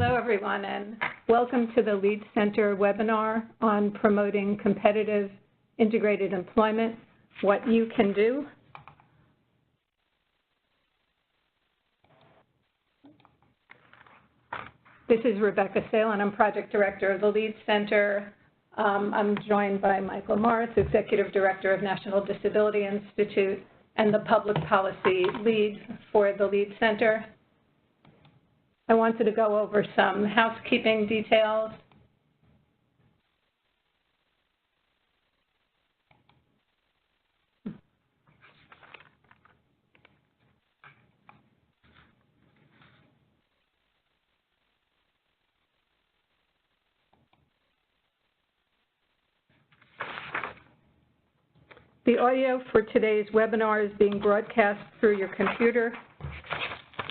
Hello, everyone, and welcome to the LEAD Center webinar on promoting competitive integrated employment, what you can do. This is Rebecca Sale, and I'm Project Director of the LEAD Center. I'm joined by Michael Morris, Executive Director of National Disability Institute and the Public Policy Lead for the LEAD Center. I wanted to go over some housekeeping details. The audio for today's webinar is being broadcast through your computer.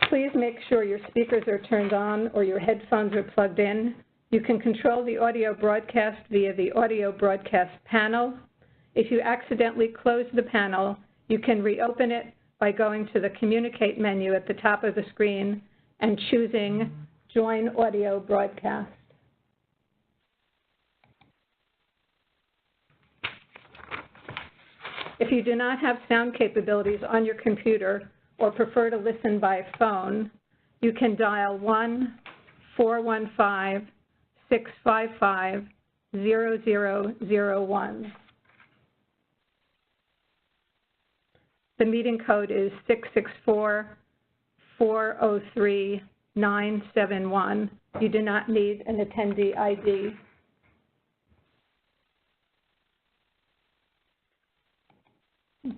Please make sure your speakers are turned on or your headphones are plugged in. You can control the audio broadcast via the audio broadcast panel. If you accidentally close the panel, you can reopen it by going to the Communicate menu at the top of the screen and choosing Join Audio Broadcast. If you do not have sound capabilities on your computer or prefer to listen by phone, you can dial 1-415-655-0001. The meeting code is 664-403-971. You do not need an attendee ID.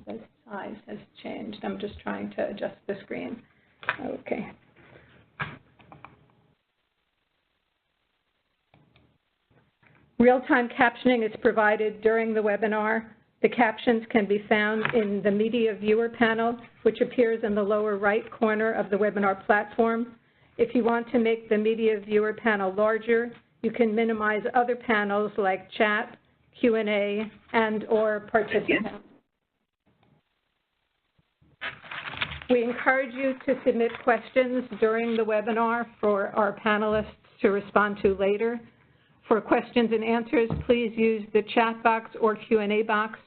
The size has changed. I'm just trying to adjust the screen. Okay. Real-time captioning is provided during the webinar. The captions can be found in the Media Viewer panel, which appears in the lower right corner of the webinar platform. If you want to make the Media Viewer panel larger, you can minimize other panels like chat, Q&A, and/or participants. We encourage you to submit questions during the webinar for our panelists to respond to later. For questions and answers, please use the chat box or Q&A box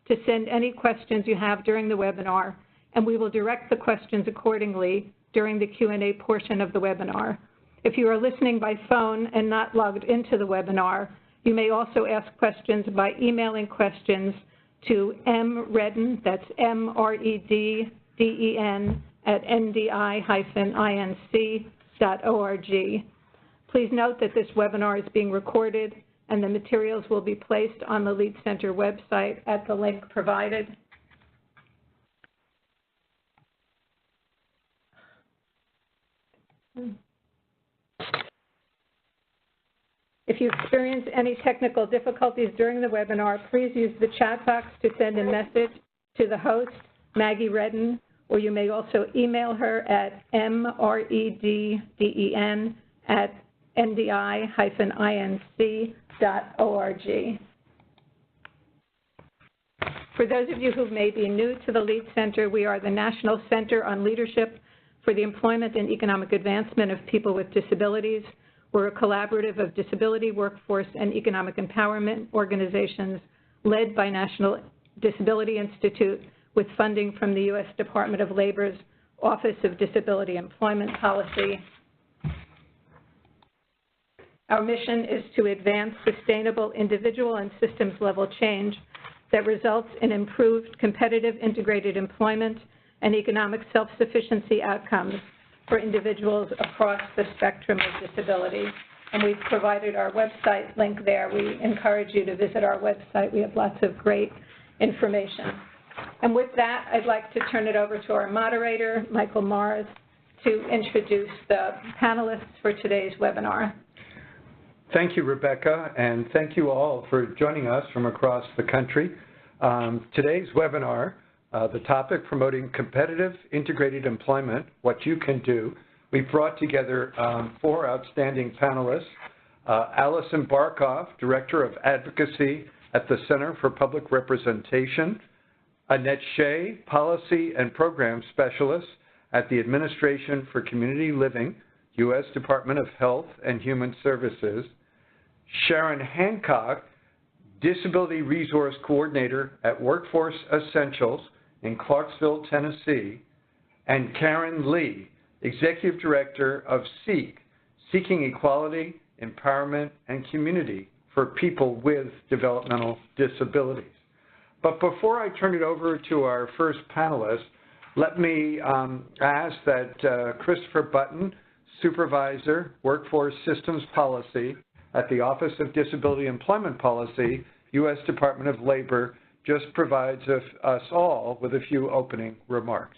to send any questions you have during the webinar, and we will direct the questions accordingly during the Q&A portion of the webinar. If you are listening by phone and not logged into the webinar, you may also ask questions by emailing questions to mredden, that's M-R-E-D, DEN at ndi-inc.org. Please note that this webinar is being recorded and the materials will be placed on the LEAD Center website at the link provided. If you experience any technical difficulties during the webinar, please use the chat box to send a message to the host, Maggie Redden, or you may also email her at mredden@ndi-inc.org. For those of you who may be new to the LEAD Center, we are the National Center on Leadership for the Employment and Economic Advancement of People with Disabilities. We're a collaborative of disability, workforce, and economic empowerment organizations led by National Disability Institute, with funding from the U.S. Department of Labor's Office of Disability Employment Policy. Our mission is to advance sustainable individual and systems-level change that results in improved competitive integrated employment and economic self-sufficiency outcomes for individuals across the spectrum of disability. And we've provided our website link there. We encourage you to visit our website. We have lots of great information. And with that, I'd like to turn it over to our moderator, Michael Morris, to introduce the panelists for today's webinar. Thank you, Rebecca, and thank you all for joining us from across the country. Today's webinar, the topic, Promoting Competitive Integrated Employment, What You Can Do. We've brought together 4 outstanding panelists. Allison Barkoff, Director of Advocacy at the Center for Public Representation. Annette Shea, Policy and Program Specialist at the Administration for Community Living, U.S. Department of Health and Human Services, SHARYN Hancock, Disability Resource Coordinator at Workforce Essentials in Clarksville, Tennessee, and Karen Lee, Executive Director of SEEK, Seeking Equality, Empowerment, and Community for People with Developmental Disabilities. But before I turn it over to our first panelist, let me ask that Christopher Button, Supervisor, Workforce Systems Policy at the Office of Disability Employment Policy, U.S. Department of Labor, just provides us all with a few opening remarks.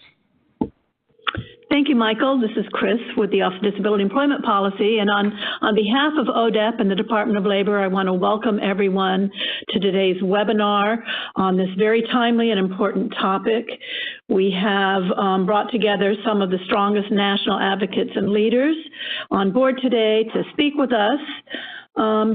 Thank you, Michael. This is Chris with the Office of Disability Employment Policy. And on behalf of ODEP and the Department of Labor, I want to welcome everyone to today's webinar on this very timely and important topic. We have brought together some of the strongest national advocates and leaders on board today to speak with us.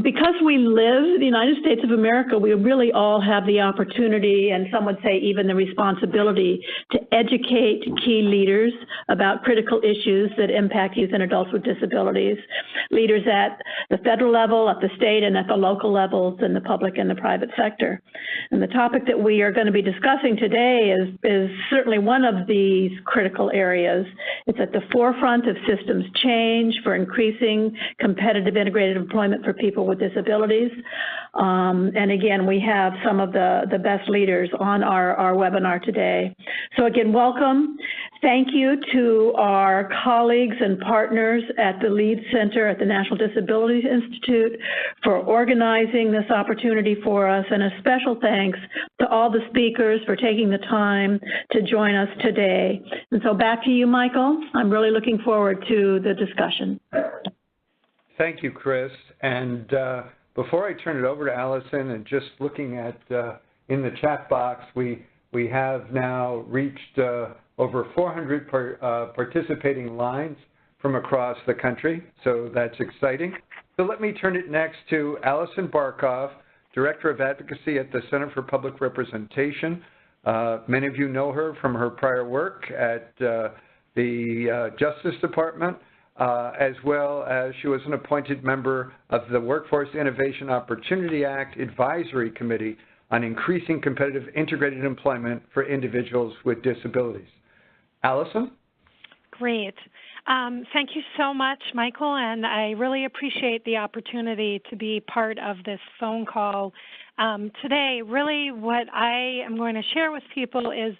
Because we live in the United States of America, we really all have the opportunity, and some would say even the responsibility, to educate key leaders about critical issues that impact youth and adults with disabilities. Leaders at the federal level, at the state, and at the local levels in the public and the private sector. And the topic that we are going to be discussing today is certainly one of these critical areas. It's at the forefront of systems change for increasing competitive integrated employment for people with disabilities. And again, we have some of the best leaders on our webinar today. So again, welcome. Thank you to our colleagues and partners at the LEAD Center at the National Disability Institute for organizing this opportunity for us, and a special thanks to all the speakers for taking the time to join us today. And so back to you, Michael. I'm really looking forward to the discussion. Thank you, Chris. And before I turn it over to Allison, and just looking at in the chat box, we have now reached over 400 participating lines from across the country, so that's exciting. So let me turn it next to Allison Barkoff, Director of Advocacy at the Center for Public Representation. Many of you know her from her prior work at the Justice Department, as well as she was an appointed member of the Workforce Innovation Opportunity Act Advisory Committee on increasing competitive integrated employment for individuals with disabilities. Allison? Great. Thank you so much, Michael, and I really appreciate the opportunity to be part of this phone call today. Really what I am going to share with people is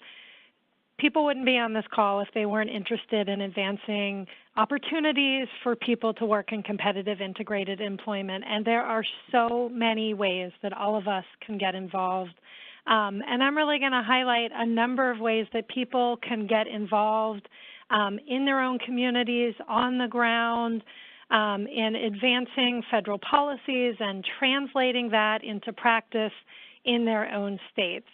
people wouldn't be on this call if they weren't interested in advancing opportunities for people to work in competitive integrated employment, and there are so many ways that all of us can get involved. And I'm really going to highlight a number of ways that people can get involved in their own communities, on the ground, in advancing federal policies and translating that into practice in their own states.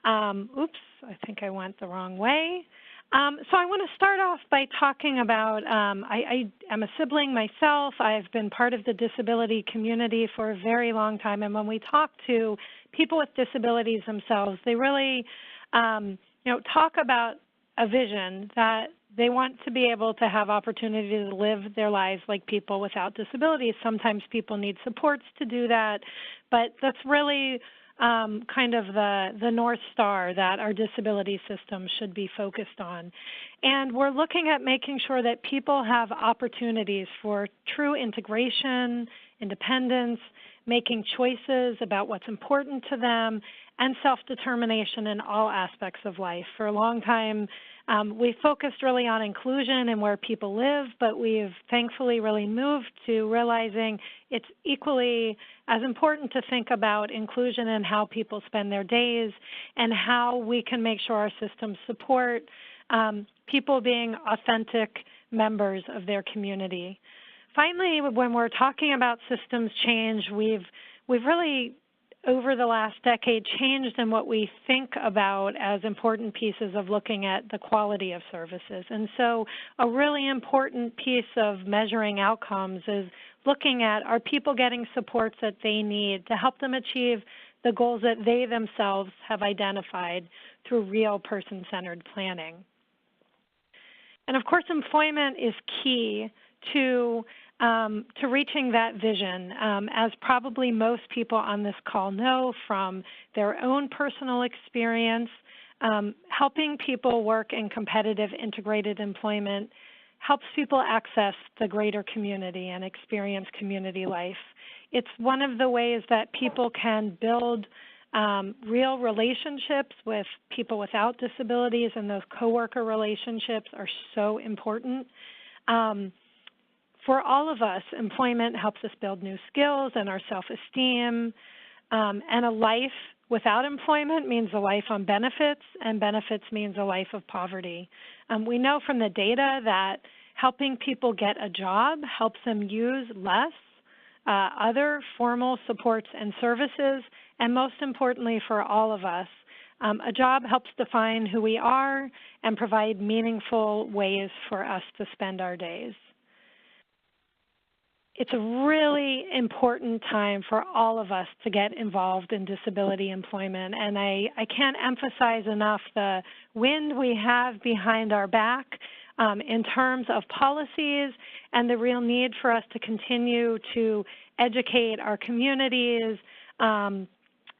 Oops, I think I went the wrong way. So I want to start off by talking about, I am a sibling myself. I've been part of the disability community for a very long time, and when we talk to people with disabilities themselves, they really talk about a vision that they want to be able to have opportunity to live their lives like people without disabilities. Sometimes people need supports to do that, but that's really kind of the North Star that our disability system should be focused on. And we're looking at making sure that people have opportunities for true integration, independence, making choices about what's important to them, and self-determination in all aspects of life. For a long time, we focused really on inclusion and where people live, but we've thankfully really moved to realizing it's equally as important to think about inclusion and how people spend their days and how we can make sure our systems support people being authentic members of their community. Finally, when we're talking about systems change, we've really over the last decade changed in what we think about as important pieces of looking at the quality of services. And so a really important piece of measuring outcomes is looking at, are people getting supports that they need to help them achieve the goals that they themselves have identified through real person-centered planning. And of course, employment is key to reaching that vision. As probably most people on this call know from their own personal experience, helping people work in competitive integrated employment helps people access the greater community and experience community life. It's one of the ways that people can build real relationships with people without disabilities, and those coworker relationships are so important. For all of us, employment helps us build new skills and our self-esteem, and a life without employment means a life on benefits, and benefits means a life of poverty. We know from the data that helping people get a job helps them use less other formal supports and services, and most importantly for all of us, a job helps define who we are and provide meaningful ways for us to spend our days. It's a really important time for all of us to get involved in disability employment, and I can't emphasize enough the wind we have behind our back in terms of policies and the real need for us to continue to educate our communities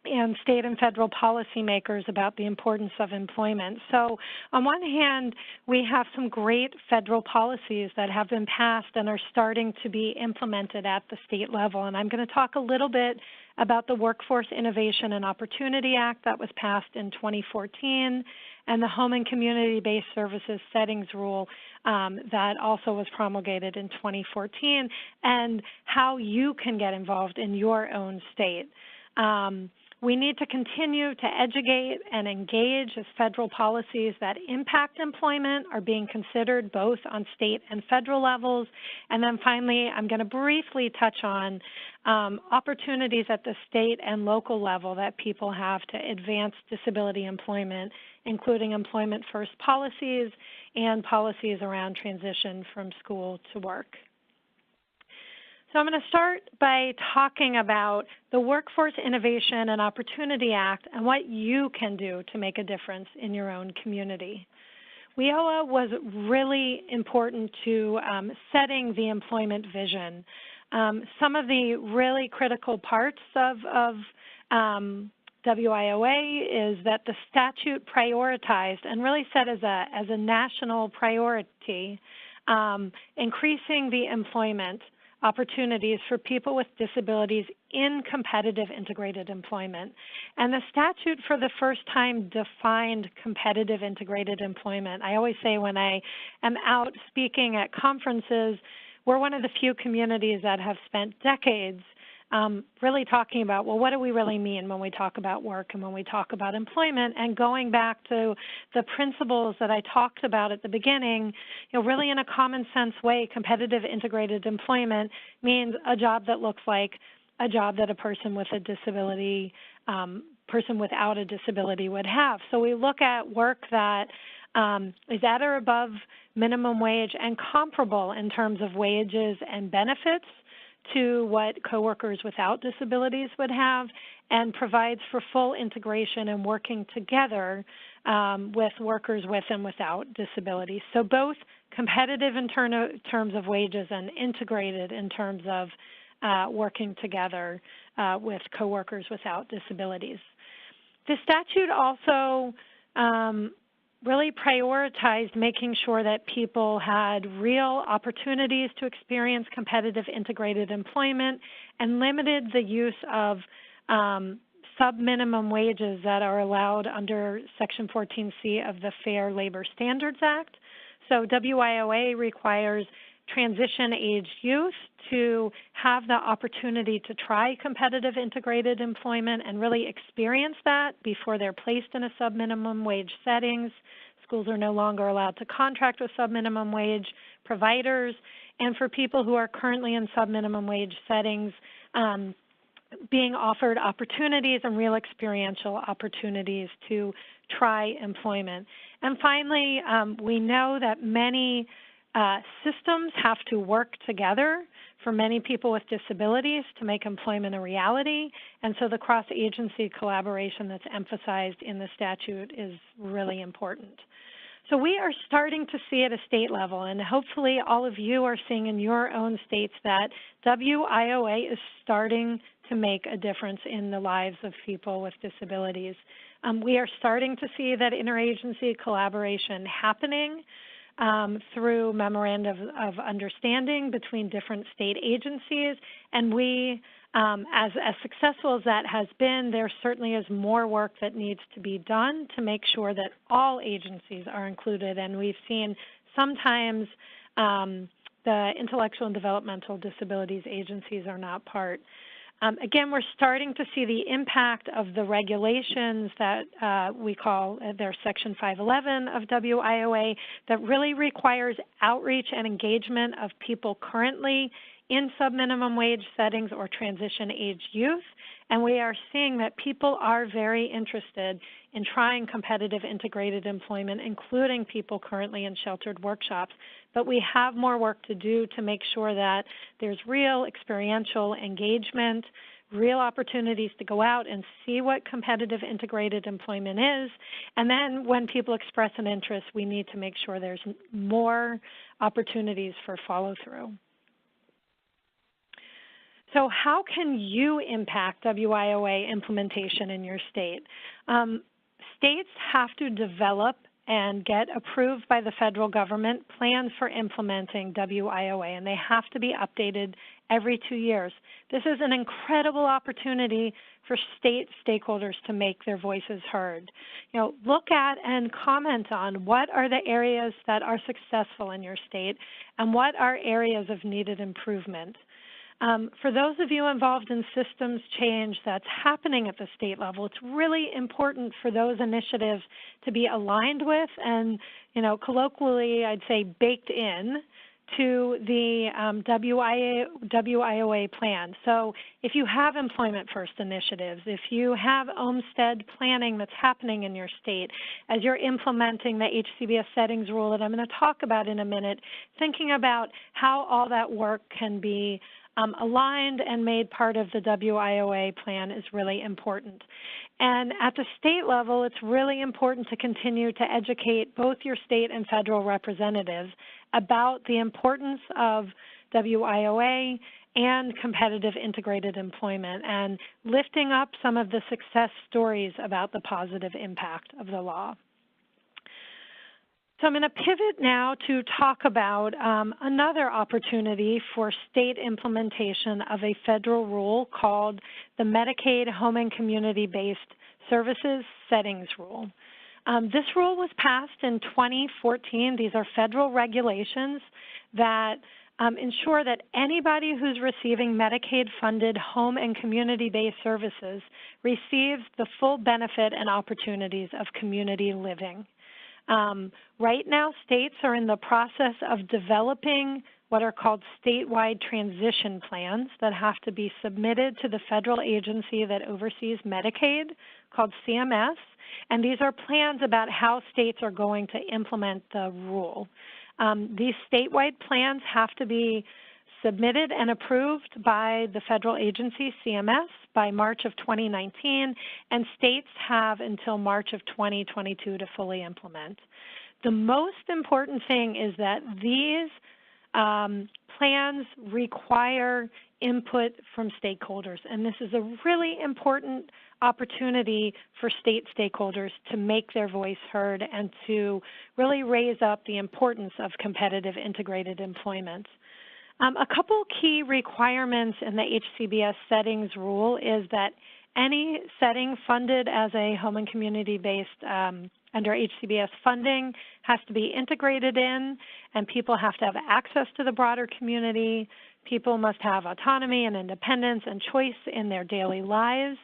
and state and federal policymakers about the importance of employment. So on one hand, we have some great federal policies that have been passed and are starting to be implemented at the state level. And I'm going to talk a little bit about the Workforce Innovation and Opportunity Act that was passed in 2014 and the Home and Community-Based Services Settings Rule that also was promulgated in 2014, and how you can get involved in your own state. We need to continue to educate and engage as federal policies that impact employment are being considered both on state and federal levels. And then finally, I'm going to briefly touch on opportunities at the state and local level that people have to advance disability employment, including employment first policies and policies around transition from school to work. So I'm going to start by talking about the Workforce Innovation and Opportunity Act and what you can do to make a difference in your own community. WIOA was really important to setting the employment vision. Some of the really critical parts of WIOA is that the statute prioritized and really set as a national priority, increasing the employment opportunities for people with disabilities in competitive integrated employment. And the statute for the first time defined competitive integrated employment. I always say when I am out speaking at conferences, we're one of the few communities that have spent decades really talking about, well, what do we really mean when we talk about work and when we talk about employment, and going back to the principles that I talked about at the beginning, really in a common sense way, competitive integrated employment means a job that looks like a job that a person with a disability, person without a disability would have. So we look at work that is at or above minimum wage and comparable in terms of wages and benefits to what coworkers without disabilities would have, and provides for full integration and working together with workers with and without disabilities. So both competitive in terms of wages and integrated in terms of working together with coworkers without disabilities. The statute also really prioritized making sure that people had real opportunities to experience competitive integrated employment, and limited the use of sub-minimum wages that are allowed under Section 14C of the Fair Labor Standards Act. So WIOA requires transition-aged youth to have the opportunity to try competitive integrated employment and really experience that before they're placed in a sub-minimum wage settings. Schools are no longer allowed to contract with sub-minimum wage providers. And for people who are currently in sub-minimum wage settings, being offered opportunities and real experiential opportunities to try employment. And finally, we know that many systems have to work together for many people with disabilities to make employment a reality, and so the cross-agency collaboration that's emphasized in the statute is really important. So we are starting to see at a state level, and hopefully all of you are seeing in your own states, that WIOA is starting to make a difference in the lives of people with disabilities. We are starting to see that interagency collaboration happening through memorandum of understanding between different state agencies, and we, as successful as that has been, there certainly is more work that needs to be done to make sure that all agencies are included. And we've seen sometimes the intellectual and developmental disabilities agencies are not part. Again, we're starting to see the impact of the regulations that we call their Section 511 of WIOA that really requires outreach and engagement of people currently in sub-minimum wage settings or transition-age youth. And we are seeing that people are very interested in trying competitive integrated employment, including people currently in sheltered workshops. But we have more work to do to make sure that there's real experiential engagement, real opportunities to go out and see what competitive integrated employment is. And then when people express an interest, we need to make sure there's more opportunities for follow-through. So how can you impact WIOA implementation in your state? States have to develop and get approved by the federal government plans for implementing WIOA, and they have to be updated every 2 years. This is an incredible opportunity for state stakeholders to make their voices heard. Look at and comment on what are the areas that are successful in your state and what are areas of needed improvement. For those of you involved in systems change that's happening at the state level, it's really important for those initiatives to be aligned with and, colloquially, I'd say baked in to the WIOA plan. So if you have employment first initiatives, if you have Olmstead planning that's happening in your state, as you're implementing the HCBS settings rule that I'm going to talk about in a minute, thinking about how all that work can be aligned and made part of the WIOA plan is really important. And at the state level, it's really important to continue to educate both your state and federal representatives about the importance of WIOA and competitive integrated employment and lifting up some of the success stories about the positive impact of the law. So I'm going to pivot now to talk about another opportunity for state implementation of a federal rule called the Medicaid Home and Community-Based Services Settings Rule. This rule was passed in 2014. These are federal regulations that ensure that anybody who's receiving Medicaid-funded home and community-based services receives the full benefit and opportunities of community living. Right now, states are in the process of developing what are called statewide transition plans that have to be submitted to the federal agency that oversees Medicaid, called CMS, and these are plans about how states are going to implement the rule. These statewide plans have to be submitted and approved by the federal agency, CMS, by March of 2019, and states have until March of 2022 to fully implement. The most important thing is that these plans require input from stakeholders, and this is a really important opportunity for state stakeholders to make their voice heard and to really raise up the importance of competitive integrated employment. A couple key requirements in the HCBS settings rule is that any setting funded as a home and community-based under HCBS funding has to be integrated in, and people have to have access to the broader community. People must have autonomy and independence and choice in their daily lives.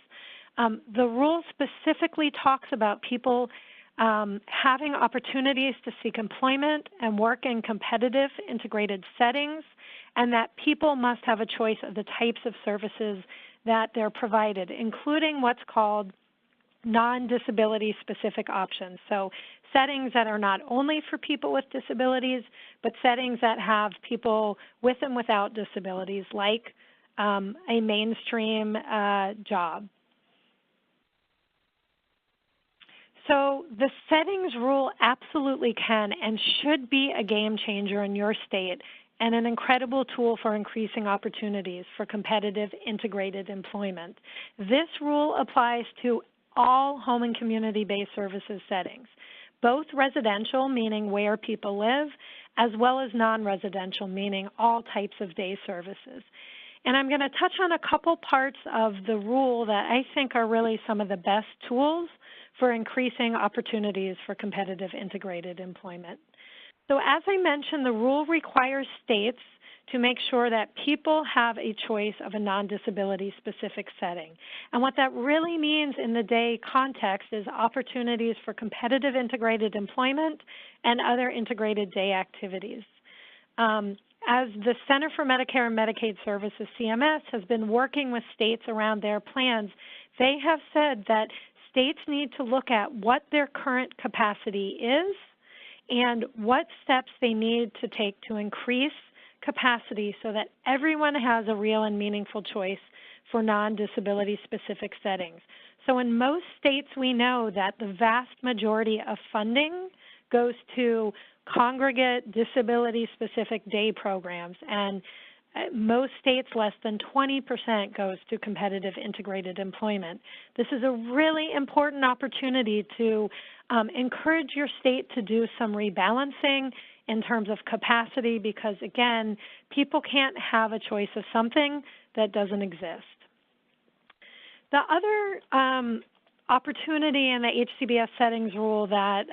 The rule specifically talks about people having opportunities to seek employment and work in competitive integrated settings, and that people must have a choice of the types of services that they're provided, including what's called non-disability specific options. So settings that are not only for people with disabilities, but settings that have people with and without disabilities, like a mainstream job. So the settings rule absolutely can and should be a game changer in your state and an incredible tool for increasing opportunities for competitive integrated employment. This rule applies to all home and community-based services settings, both residential, meaning where people live, as well as non-residential, meaning all types of day services. And I'm going to touch on a couple parts of the rule that I think are really some of the best tools for increasing opportunities for competitive integrated employment. So as I mentioned, the rule requires states to make sure that people have a choice of a non-disability specific setting. And what that really means in the day context is opportunities for competitive integrated employment and other integrated day activities. As the Center for Medicare and Medicaid Services, CMS, has been working with states around their plans, they have said that states need to look at what their current capacity is and what steps they need to take to increase capacity so that everyone has a real and meaningful choice for non-disability specific settings. So in most states, we know that the vast majority of funding goes to congregate disability-specific day programs, and most states, less than 20% goes to competitive integrated employment. This is a really important opportunity to encourage your state to do some rebalancing in terms of capacity because, again, people can't have a choice of something that doesn't exist. The other opportunity in the HCBS settings rule that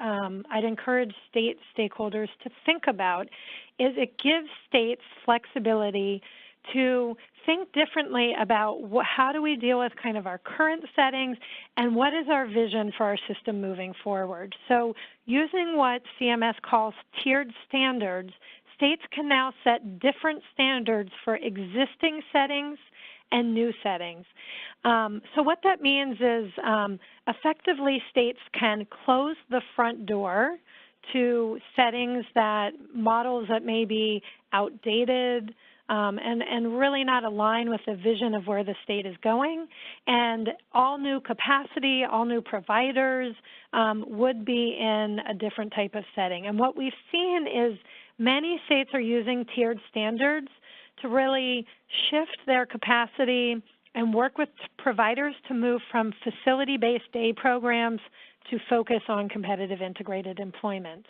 I'd encourage state stakeholders to think about is it gives states flexibility to think differently about how do we deal with kind of our current settings and what is our vision for our system moving forward. So using what CMS calls tiered standards, states can now set different standards for existing settings and new settings. So what that means is effectively states can close the front door to settings models that may be outdated and really not align with the vision of where the state is going. And all new capacity, all new providers would be in a different type of setting. And what we've seen is many states are using tiered standards to really shift their capacity and work with providers to move from facility-based day programs to focus on competitive integrated employment.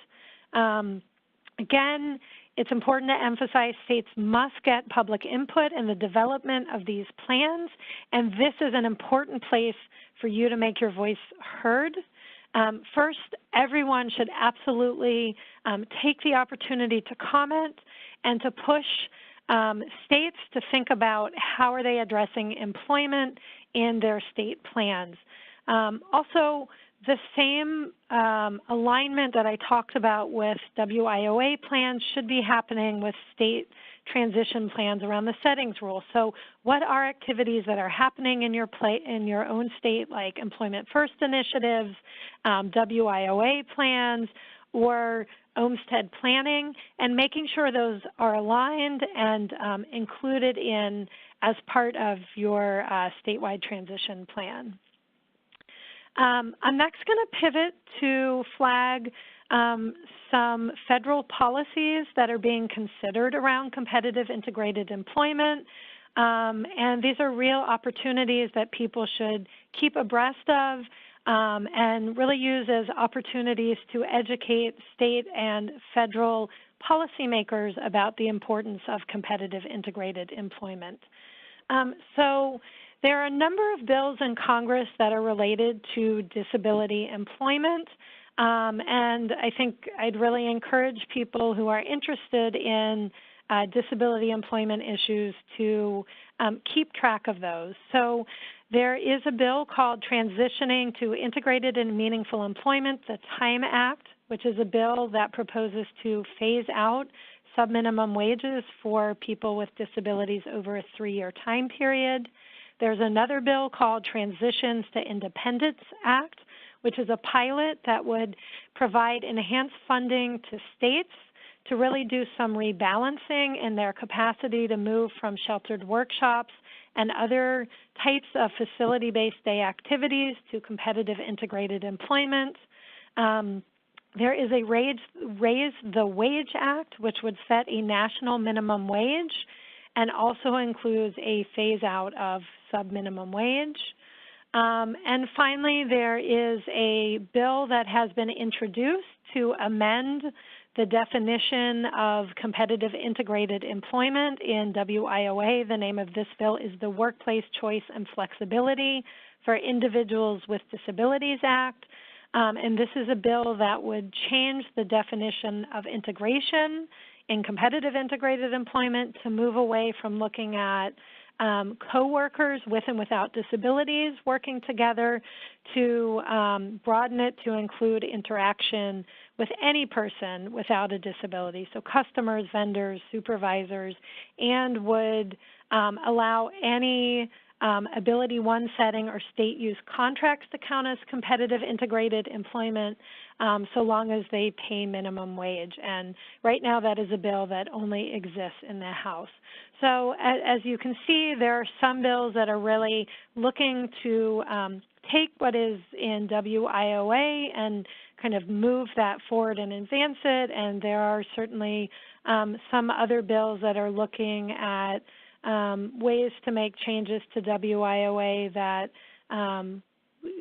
Again, it's important to emphasize states must get public input in the development of these plans, and this is an important place for you to make your voice heard. First, everyone should absolutely take the opportunity to comment and to push states to think about how are they addressing employment in their state plans. Also, the same alignment that I talked about with WIOA plans should be happening with state transition plans around the settings rule. So what are activities that are happening in your own state, like Employment First initiatives, WIOA plans, or Olmstead planning, and making sure those are aligned and included in as part of your statewide transition plan. I'm next going to pivot to flag some federal policies that are being considered around competitive integrated employment. And these are real opportunities that people should keep abreast of and really use as opportunities to educate state and federal policymakers about the importance of competitive integrated employment. So there are a number of bills in Congress that are related to disability employment, and I think I'd really encourage people who are interested in disability employment issues to keep track of those. So there is a bill called Transitioning to Integrated and Meaningful Employment, the TIME Act, which is a bill that proposes to phase out subminimum wages for people with disabilities over a 3-year time period. There's another bill called Transitions to Independence Act, which is a pilot that would provide enhanced funding to states to really do some rebalancing in their capacity to move from sheltered workshops and other types of facility-based day activities to competitive integrated employment. There is a Raise the Wage Act, which would set a national minimum wage and also includes a phase-out of sub-minimum wage. And finally, there is a bill that has been introduced to amend the definition of competitive integrated employment in WIOA. The name of this bill is the Workplace Choice and Flexibility for Individuals with Disabilities Act. And this is a bill that would change the definition of integration in competitive integrated employment to move away from looking at co-workers with and without disabilities working together to broaden it to include interaction with any person without a disability, so customers, vendors, supervisors, and would allow any Ability One setting or state use contracts to count as competitive integrated employment so long as they pay minimum wage. And right now that is a bill that only exists in the House. So as you can see, there are some bills that are really looking to take what is in WIOA and kind of move that forward and advance it, and there are certainly some other bills that are looking at ways to make changes to WIOA that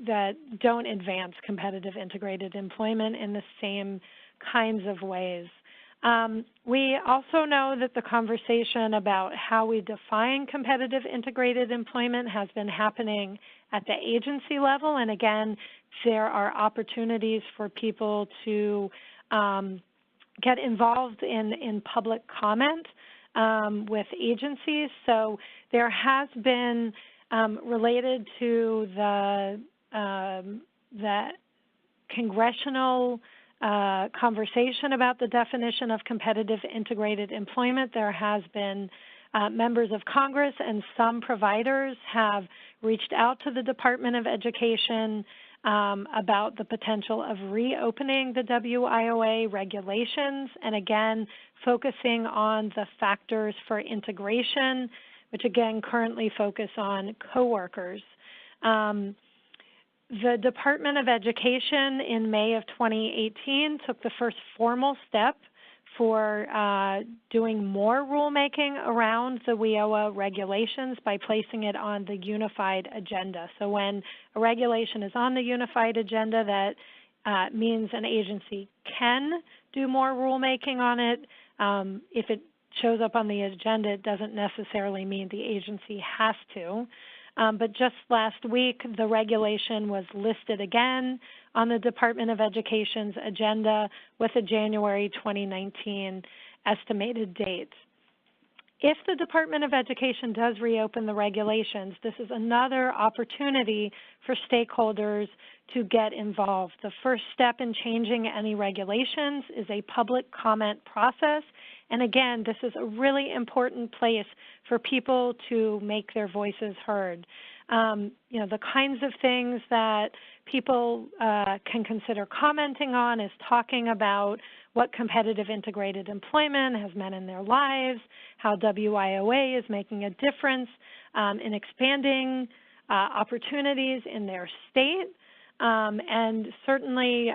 that don't advance competitive integrated employment in the same kinds of ways. We also know that the conversation about how we define competitive integrated employment has been happening at the agency level, and again, there are opportunities for people to get involved in public comment with agencies. So there has been, related to the congressional conversation about the definition of competitive integrated employment, there has been members of Congress and some providers have reached out to the Department of Education about the potential of reopening the WIOA regulations, and again, focusing on the factors for integration, which again currently focus on coworkers. The Department of Education in May of 2018 took the first formal step for doing more rulemaking around the WIOA regulations by placing it on the unified agenda. So when a regulation is on the unified agenda, that means an agency can do more rulemaking on it. If it shows up on the agenda, it doesn't necessarily mean the agency has to. But just last week, the regulation was listed again on the Department of Education's agenda with a January 2019 estimated date. If the Department of Education does reopen the regulations, this is another opportunity for stakeholders to get involved. The first step in changing any regulations is a public comment process. And again, this is a really important place for people to make their voices heard. You know, the kinds of things that people can consider commenting on is talking about what competitive integrated employment has meant in their lives, how WIOA is making a difference in expanding opportunities in their state. And certainly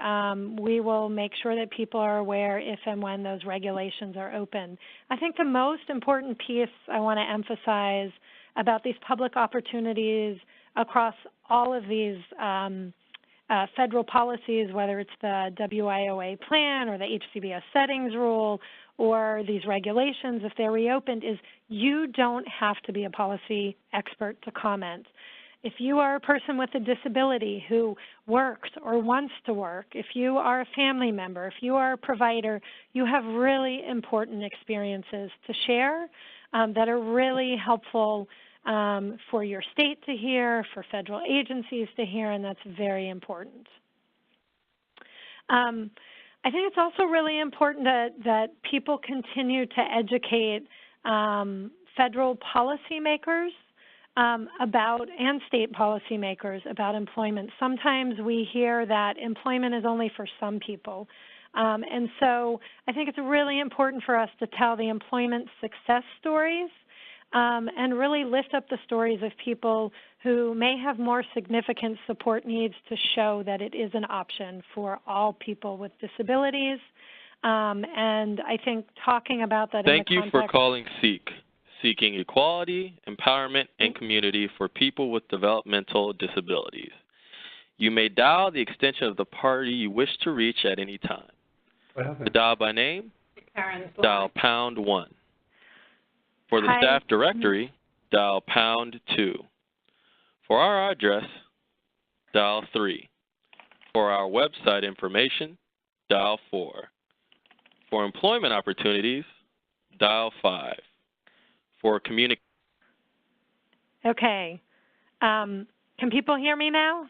we will make sure that people are aware if and when those regulations are open. I think the most important piece I want to emphasize about these public opportunities across all of these federal policies, whether it's the WIOA plan or the HCBS settings rule or these regulations, if they're reopened, is you don't have to be a policy expert to comment. If you are a person with a disability who works or wants to work, if you are a family member, if you are a provider, you have really important experiences to share that are really helpful for your state to hear, for federal agencies to hear, and that's very important. I think it's also really important that people continue to educate federal policymakers about, and state policymakers about employment. Sometimes we hear that employment is only for some people. And so I think it's really important for us to tell the employment success stories and really lift up the stories of people who may have more significant support needs to show that it is an option for all people with disabilities. And I think talking about that in the context— Thank you for calling SEEK, Seeking Equality, Empowerment, and Community for People with Developmental Disabilities. You may dial the extension of the party you wish to reach at any time. To dial by name, dial #1. For the staff directory, dial #2. For our address, dial 3. For our website information, dial 4. For employment opportunities, dial 5. For communication. Okay. Can people hear me now?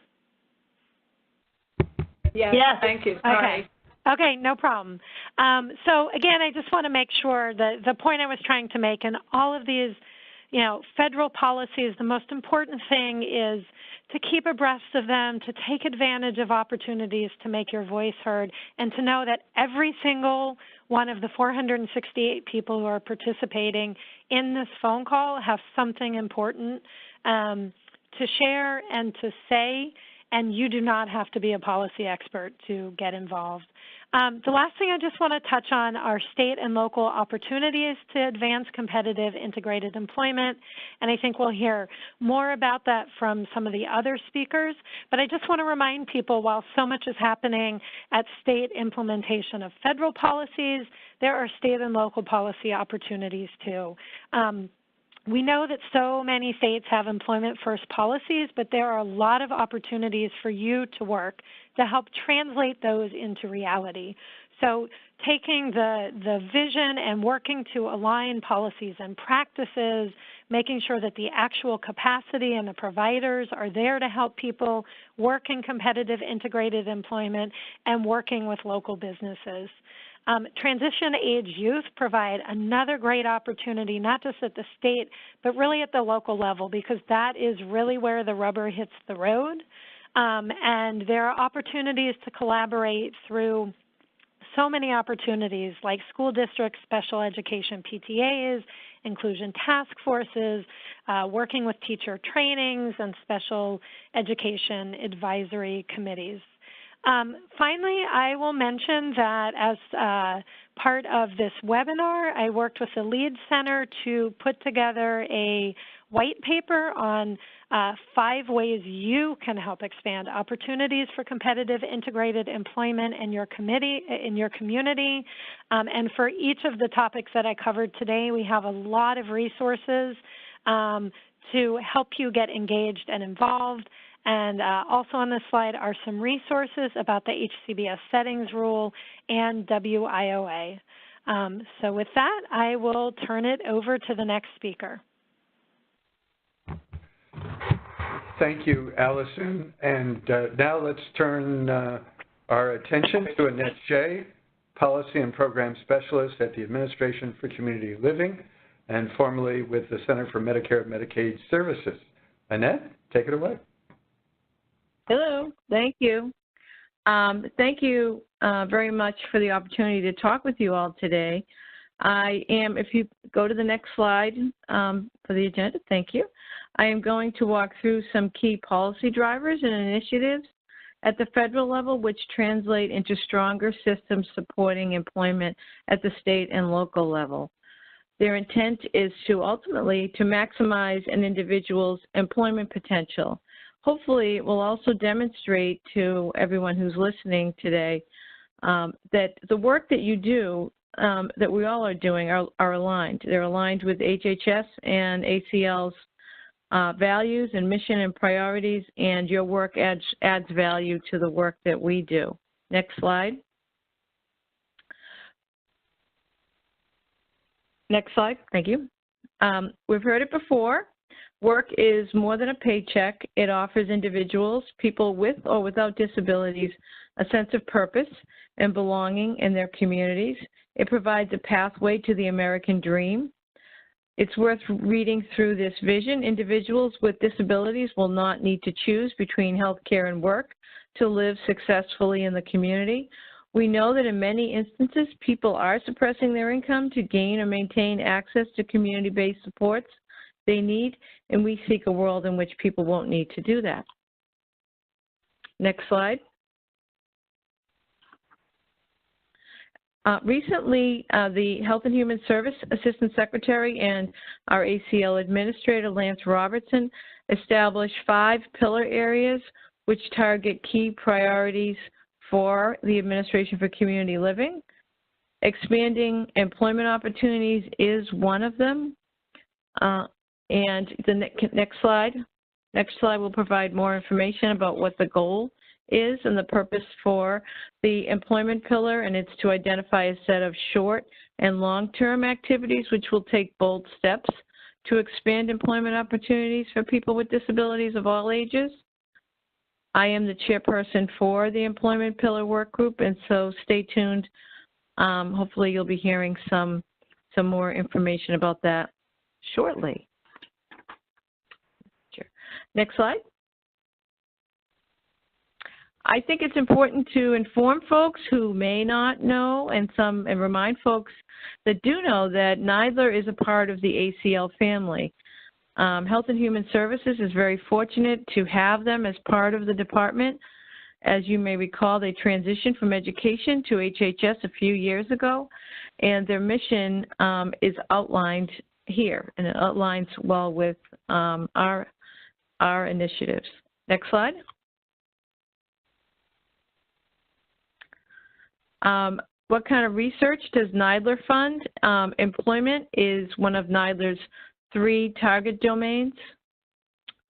Yes. Thank you. Sorry. Okay. Okay, no problem. So again, I just want to make sure that the point I was trying to make in all of these, federal policies, the most important thing is to keep abreast of them, to take advantage of opportunities to make your voice heard, and to know that every single one of the 468 people who are participating in this phone call have something important to share and to say, and you do not have to be a policy expert to get involved. The last thing I just want to touch on are state and local opportunities to advance competitive integrated employment, and I think we'll hear more about that from some of the other speakers. But I just want to remind people, while so much is happening at state implementation of federal policies, there are state and local policy opportunities too. We know that so many states have employment-first policies, but there are a lot of opportunities for you to work to help translate those into reality. So taking the vision and working to align policies and practices, making sure that the actual capacity and the providers are there to help people work in competitive integrated employment, and working with local businesses. Transition-age youth provide another great opportunity, not just at the state, but really at the local level, because that is really where the rubber hits the road. And there are opportunities to collaborate through so many opportunities like school districts, special education PTAs, inclusion task forces, working with teacher trainings, and special education advisory committees. Finally, I will mention that as part of this webinar, I worked with the LEAD Center to put together a white paper on 5 ways you can help expand opportunities for competitive integrated employment in your community. And for each of the topics that I covered today, we have a lot of resources to help you get engaged and involved. And also on this slide are some resources about the HCBS settings rule and WIOA. So with that, I will turn it over to the next speaker. Thank you, Allison. And now let's turn our attention to Annette Shea, Policy and Program Specialist at the Administration for Community Living, and formerly with the Center for Medicare and Medicaid Services. Annette, take it away. Hello, thank you. Thank you very much for the opportunity to talk with you all today. I am, if you go to the next slide for the agenda, thank you. I am going to walk through some key policy drivers and initiatives at the federal level which translate into stronger systems supporting employment at the state and local level. Their intent is to ultimately to maximize an individual's employment potential. Hopefully, it will also demonstrate to everyone who's listening today that the work that you do, that we all are doing, are aligned. They're aligned with HHS and ACL's values and mission and priorities, and your work adds value to the work that we do. Next slide. Next slide, thank you. We've heard it before. Work is more than a paycheck. It offers individuals, people with or without disabilities, a sense of purpose and belonging in their communities. It provides a pathway to the American dream. It's worth reading through this vision. Individuals with disabilities will not need to choose between health care and work to live successfully in the community. We know that in many instances, people are suppressing their income to gain or maintain access to community-based supports. they need, and we seek a world in which people won't need to do that. Next slide. Recently, the Health and Human Service Assistant Secretary and our ACL Administrator, Lance Robertson, established 5 pillar areas which target key priorities for the Administration for Community Living. Expanding employment opportunities is one of them. And the next slide. Next slide will provide more information about what the goal is and the purpose for the employment pillar, and it's to identify a set of short and long-term activities which will take bold steps to expand employment opportunities for people with disabilities of all ages. I am the chairperson for the employment pillar work group, and so stay tuned. Hopefully you'll be hearing some more information about that shortly. Sure. Next slide. I think it's important to inform folks who may not know and remind folks that do know that NIDLR is a part of the ACL family. Health and Human Services is very fortunate to have them as part of the department. As you may recall, they transitioned from education to HHS a few years ago, and their mission is outlined here, and it outlines well with our initiatives. Next slide. What kind of research does NIDLR fund? Employment is one of NIDLR's 3 target domains,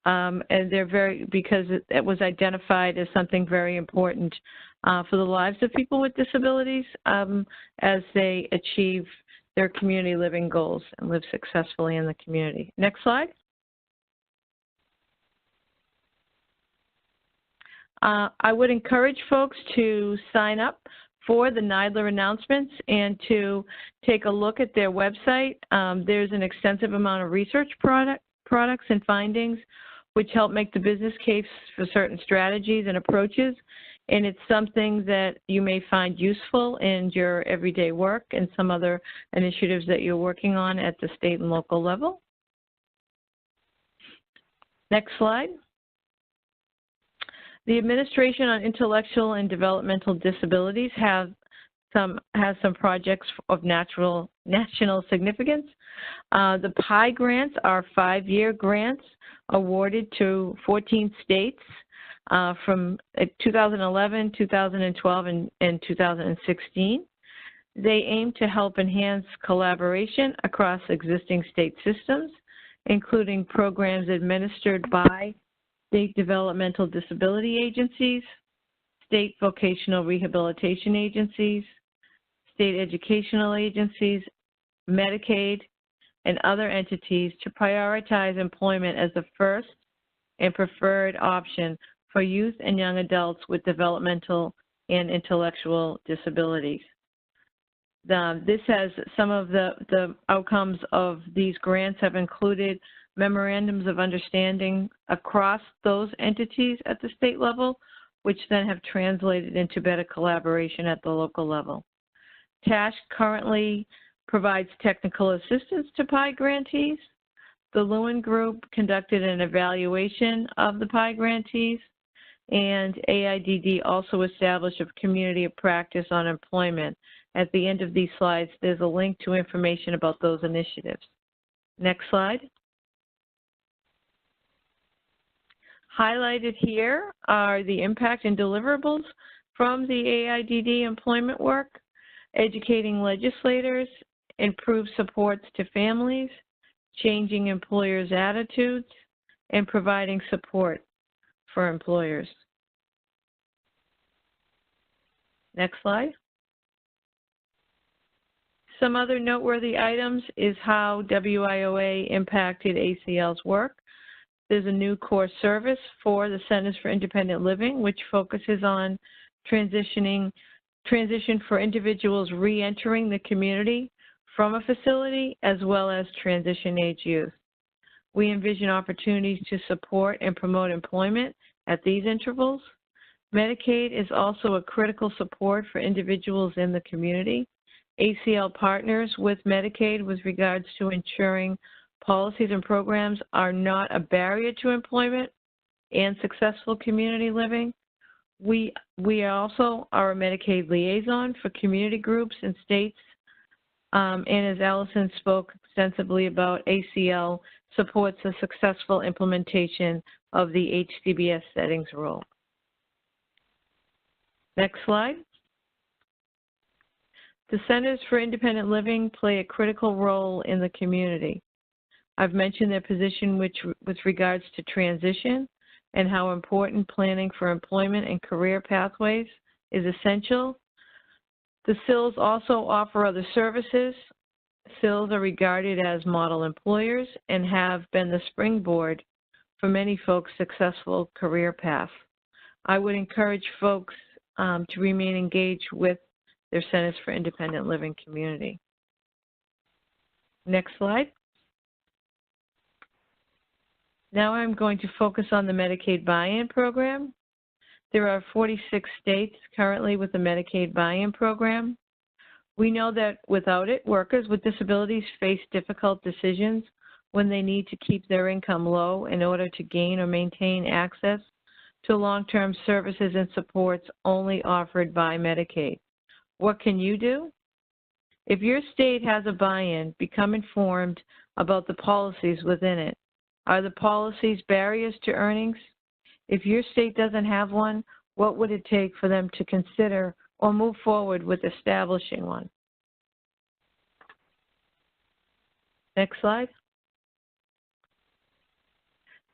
and they're because it was identified as something very important for the lives of people with disabilities as they achieve their community living goals and live successfully in the community. Next slide. I would encourage folks to sign up for the NIDLR announcements and to take a look at their website. There's an extensive amount of research products and findings which help make the business case for certain strategies and approaches, and it's something that you may find useful in your everyday work and some other initiatives that you're working on at the state and local level. Next slide. The Administration on Intellectual and Developmental Disabilities has some projects of national significance. The PI grants are 5-year grants awarded to 14 states from 2011, 2012, and 2016. They aim to help enhance collaboration across existing state systems, including programs administered by state developmental disability agencies, state vocational rehabilitation agencies, state educational agencies, Medicaid, and other entities to prioritize employment as the first and preferred option for youth and young adults with developmental and intellectual disabilities. This has some of the outcomes of these grants have included memorandums of understanding across those entities at the state level, which then have translated into better collaboration at the local level. TASH currently provides technical assistance to PI grantees. The Lewin Group conducted an evaluation of the PI grantees, and AIDD also established a community of practice on employment. At the end of these slides, there's a link to information about those initiatives. Next slide. Highlighted here are the impact and deliverables from the AIDD employment work: educating legislators, improve supports to families, changing employers' attitudes, and providing support for employers. Next slide. Some other noteworthy items is how WIOA impacted ACL's work. There's a new core service for the Centers for Independent Living, which focuses on transition for individuals re-entering the community from a facility, as well as transition-age youth. We envision opportunities to support and promote employment at these intervals. Medicaid is also a critical support for individuals in the community. ACL partners with Medicaid with regards to ensuring policies and programs are not a barrier to employment and successful community living. We also are a Medicaid liaison for community groups and states. And as Allison spoke extensively about, ACL supports a successful implementation of the HCBS settings rule. Next slide. The Centers for Independent Living play a critical role in the community. I've mentioned their position with regards to transition and how important planning for employment and career pathways is essential. The CILs also offer other services. CILs are regarded as model employers and have been the springboard for many folks' successful career path. I would encourage folks to remain engaged with their Centers for Independent Living community. Next slide. Now I'm going to focus on the Medicaid buy-in program. There are 46 states currently with the Medicaid buy-in program. We know that without it, workers with disabilities face difficult decisions when they need to keep their income low in order to gain or maintain access to long-term services and supports only offered by Medicaid. What can you do? If your state has a buy-in, become informed about the policies within it. Are the policies barriers to earnings? If your state doesn't have one, what would it take for them to consider or move forward with establishing one? Next slide.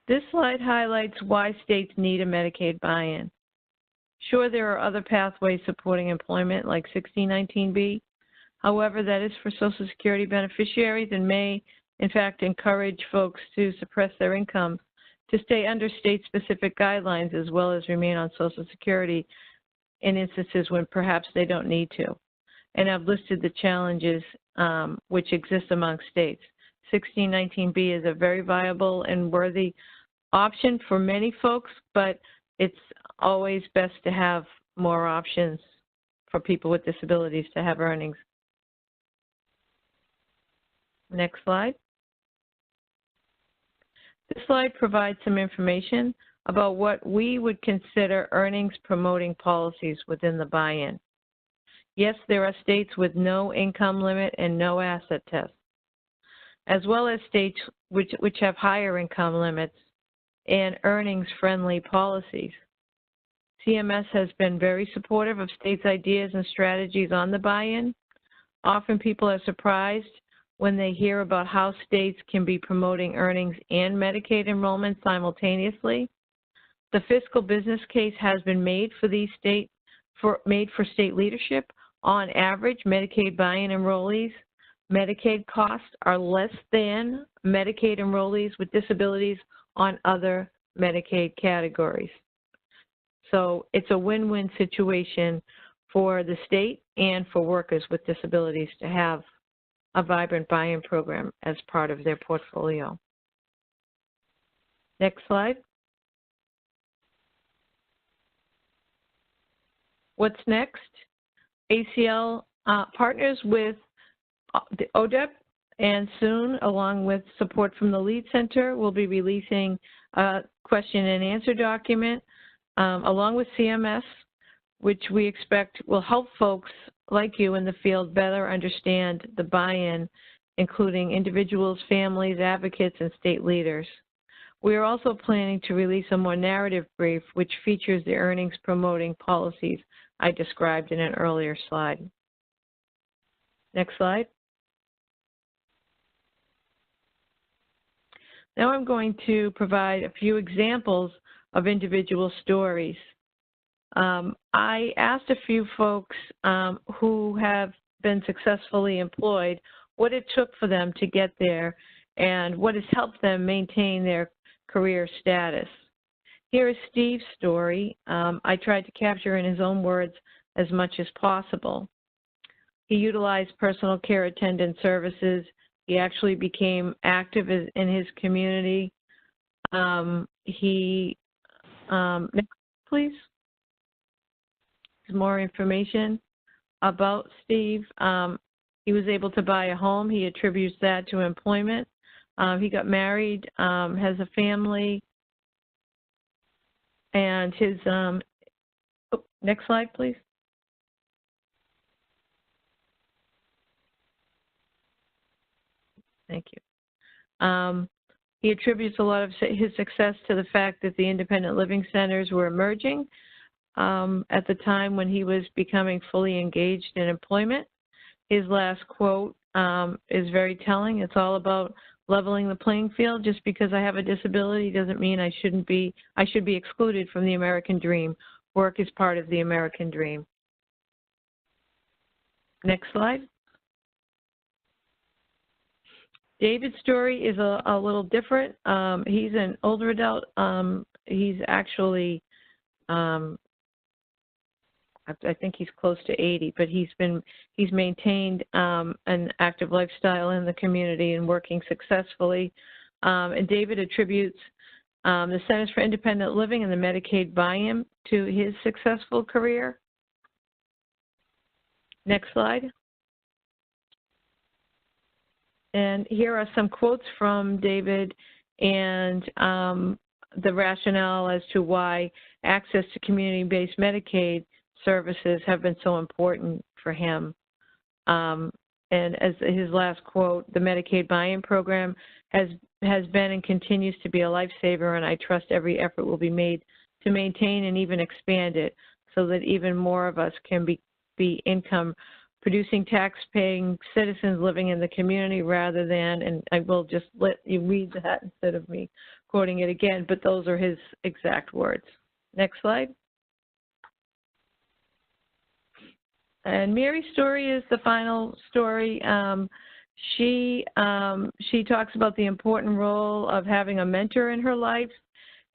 This slide highlights why states need a Medicaid buy-in. Sure, there are other pathways supporting employment like 1619B. However, that is for Social Security beneficiaries and may, in fact, encourage folks to suppress their income to stay under state-specific guidelines as well as remain on Social Security in instances when perhaps they don't need to. And I've listed the challenges which exist among states. 1619B is a very viable and worthy option for many folks, but it's always best to have more options for people with disabilities to have earnings. Next slide. This slide provides some information about what we would consider earnings promoting policies within the buy-in. Yes, there are states with no income limit and no asset test, as well as states which have higher income limits and earnings-friendly policies. CMS has been very supportive of states' ideas and strategies on the buy-in. Often people are surprised when they hear about how states can be promoting earnings and Medicaid enrollment simultaneously. The fiscal business case has been made for state leadership. On average, Medicaid buy-in enrollees' Medicaid costs are less than Medicaid enrollees with disabilities on other Medicaid categories. So it's a win-win situation for the state and for workers with disabilities to have a vibrant buy-in program as part of their portfolio. Next slide. What's next? ACL partners with the ODEP, and soon, along with support from the LEAD Center, we'll be releasing a question and answer document along with CMS, which we expect will help folks like you in the field better understand the buy-in, including individuals, families, advocates, and state leaders. We are also planning to release a more narrative brief which features the earnings promoting policies I described in an earlier slide. Next slide. Now I'm going to provide a few examples of individual stories. I asked a few folks who have been successfully employed what it took for them to get there and what has helped them maintain their career status. Here is Steve's story. I tried to capture in his own words as much as possible. He utilized personal care attendant services. He actually became active in his community. Next, please. More information about Steve. He was able to buy a home. He attributes that to employment. He got married, has a family, and his, next slide, please. Thank you. He attributes a lot of his success to the fact that the independent living centers were emerging at the time when he was becoming fully engaged in employment. His last quote is very telling. It's all about leveling the playing field. Just because I have a disability doesn't mean I should be excluded from the American dream. Work is part of the American dream. Next slide. David's story is a little different. He's an older adult. He's actually, I think he's close to 80, but he's maintained an active lifestyle in the community and working successfully. And David attributes the Centers for Independent Living and the Medicaid buy-in to his successful career. Next slide. And here are some quotes from David and the rationale as to why access to community-based Medicaid services have been so important for him. And as his last quote, the Medicaid buy-in program has been and continues to be a lifesaver, and I trust every effort will be made to maintain and even expand it so that even more of us can be income-producing, tax-paying citizens living in the community rather than, and I will just let you read that instead of me quoting it again, but those are his exact words. Next slide. And Mary's story is the final story. She talks about the important role of having a mentor in her life,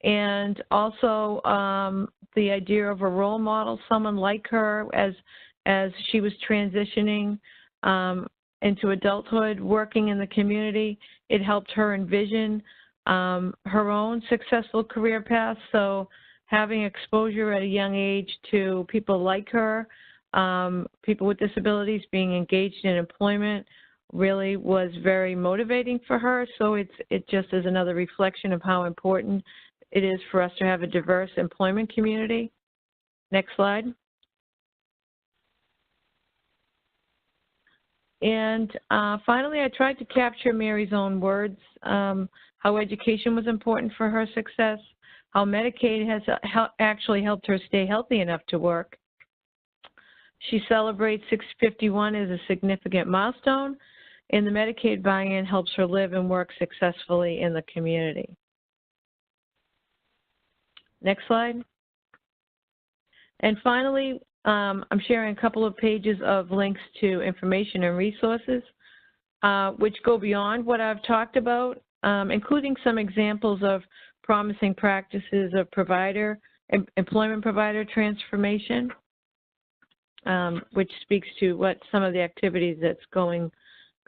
and also the idea of a role model, someone like her as she was transitioning into adulthood, working in the community. It helped her envision her own successful career path. So having exposure at a young age to people like her, people with disabilities being engaged in employment really was very motivating for her. So it just is another reflection of how important it is for us to have a diverse employment community. Next slide. And finally, I tried to capture Mary's own words, how education was important for her success, how Medicaid has actually helped her stay healthy enough to work. She celebrates 651 as a significant milestone, and the Medicaid buy-in helps her live and work successfully in the community. Next slide. And finally, I'm sharing a couple of pages of links to information and resources, which go beyond what I've talked about, including some examples of promising practices of employment provider transformation, which speaks to what some of the activities that's going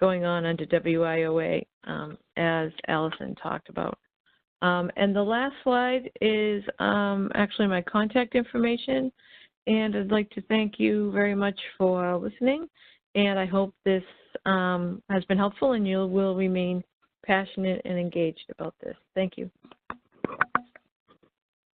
on under WIOA, as Allison talked about. And the last slide is actually my contact information. And I'd like to thank you very much for listening. And I hope this has been helpful and you will remain passionate and engaged about this. Thank you.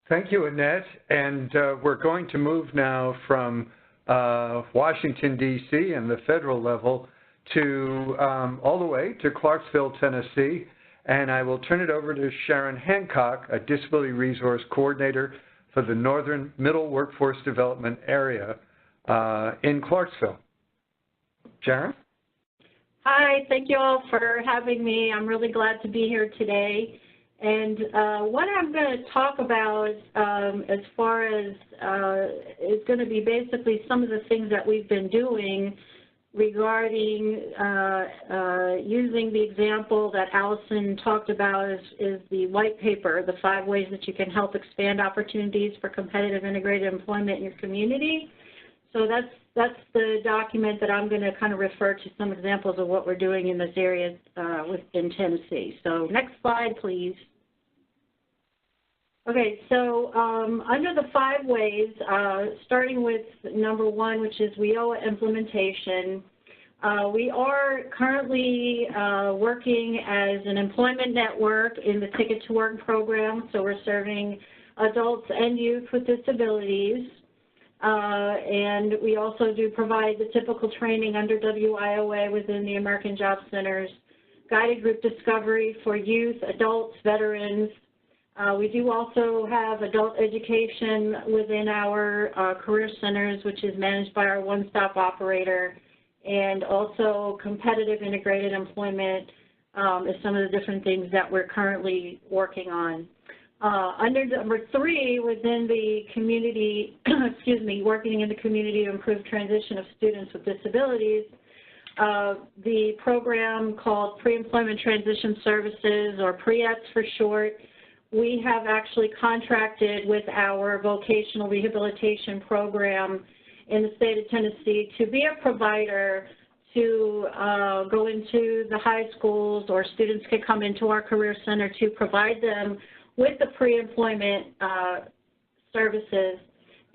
Thank you, Annette. And we're going to move now from Washington, D.C. and the federal level to all the way to Clarksville, Tennessee. And I will turn it over to SHARYN Hancock, a Disability Resource Coordinator for the Northern Middle Workforce Development Area in Clarksville. SHARYN? Hi, thank you all for having me. I'm really glad to be here today. And what I'm going to talk about as far as is going to be basically some of the things that we've been doing regarding using the example that Allison talked about is the white paper, the 5 ways that you can help expand opportunities for competitive integrated employment in your community. So that's the document that I'm going to kind of refer to some examples of what we're doing in this area within Tennessee. So next slide, please. Okay, so under the 5 ways, starting with number 1, which is WIOA implementation, We are currently working as an employment network in the Ticket to Work program, so we're serving adults and youth with disabilities. And we also do provide the typical training under WIOA within the American Job Center's guided group discovery for youth, adults, veterans. We do also have adult education within our career centers, which is managed by our one-stop operator, and also competitive integrated employment is some of the different things that we're currently working on. Under number 3, within the community, excuse me, working in the community to improve transition of students with disabilities, the program called Pre-Employment Transition Services, or PREETS for short, we have actually contracted with our vocational rehabilitation program in the state of Tennessee to be a provider to go into the high schools, or students can come into our career center to provide them with the pre-employment services.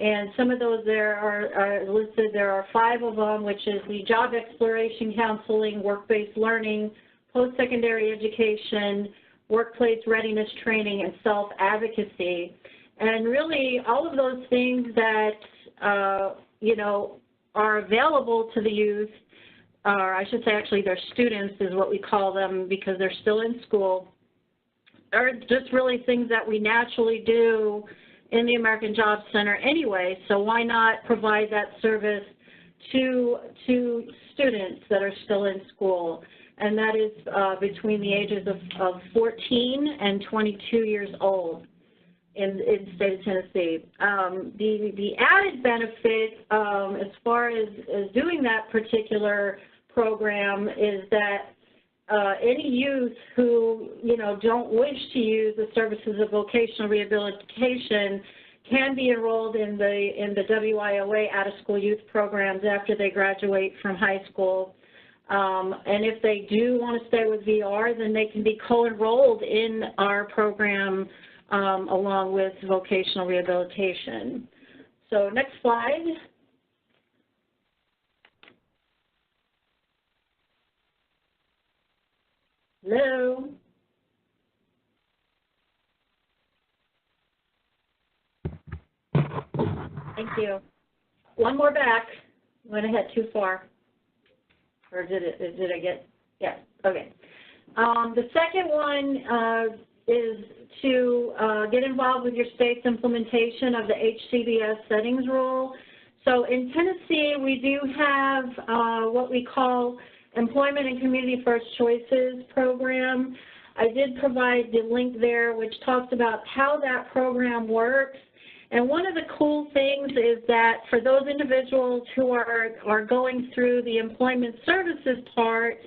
And some of those there are listed. There are 5 of them, which is the job exploration counseling, work-based learning, post-secondary education, workplace readiness training, and self-advocacy. And really, all of those things that, you know, are available to the youth, or I should say actually their students is what we call them because they're still in school, are just really things that we naturally do in the American Job Center anyway, so why not provide that service to students that are still in school? And that is between the ages of 14 and 22 years old in the state of Tennessee. The added benefit as far as doing that particular program is that any youth who, you know, don't wish to use the services of vocational rehabilitation can be enrolled in the WIOA out-of-school youth programs after they graduate from high school. And if they do want to stay with VR, then they can be co-enrolled in our program along with vocational rehabilitation. So next slide. Hello. Thank you. One more back. Went ahead too far. Or did I get, yeah, okay. The second one is to get involved with your state's implementation of the HCBS settings rule. So in Tennessee, we do have what we call Employment and Community First Choices program. I did provide the link there which talks about how that program works. And one of the cool things is that for those individuals who are going through the employment services part,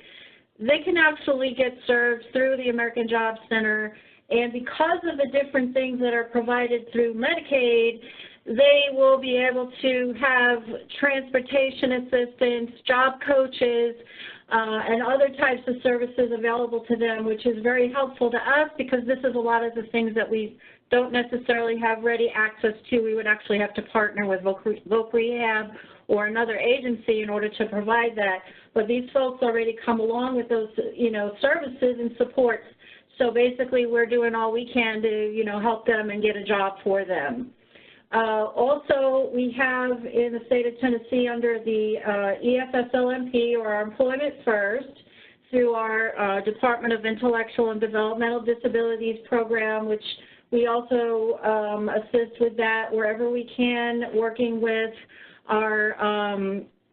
they can actually get served through the American Job Center. And because of the different things that are provided through Medicaid, they will be able to have transportation assistance, job coaches, and other types of services available to them, which is very helpful to us because this is a lot of the things that we don't necessarily have ready access to. We would actually have to partner with Voc Rehab or another agency in order to provide that. But these folks already come along with those, you know, services and supports. So basically, we're doing all we can to, you know, help them and get a job for them. Also, we have in the state of Tennessee under the EFSLMP, or our Employment First, through our Department of Intellectual and Developmental Disabilities program, which we also assist with that wherever we can, working with our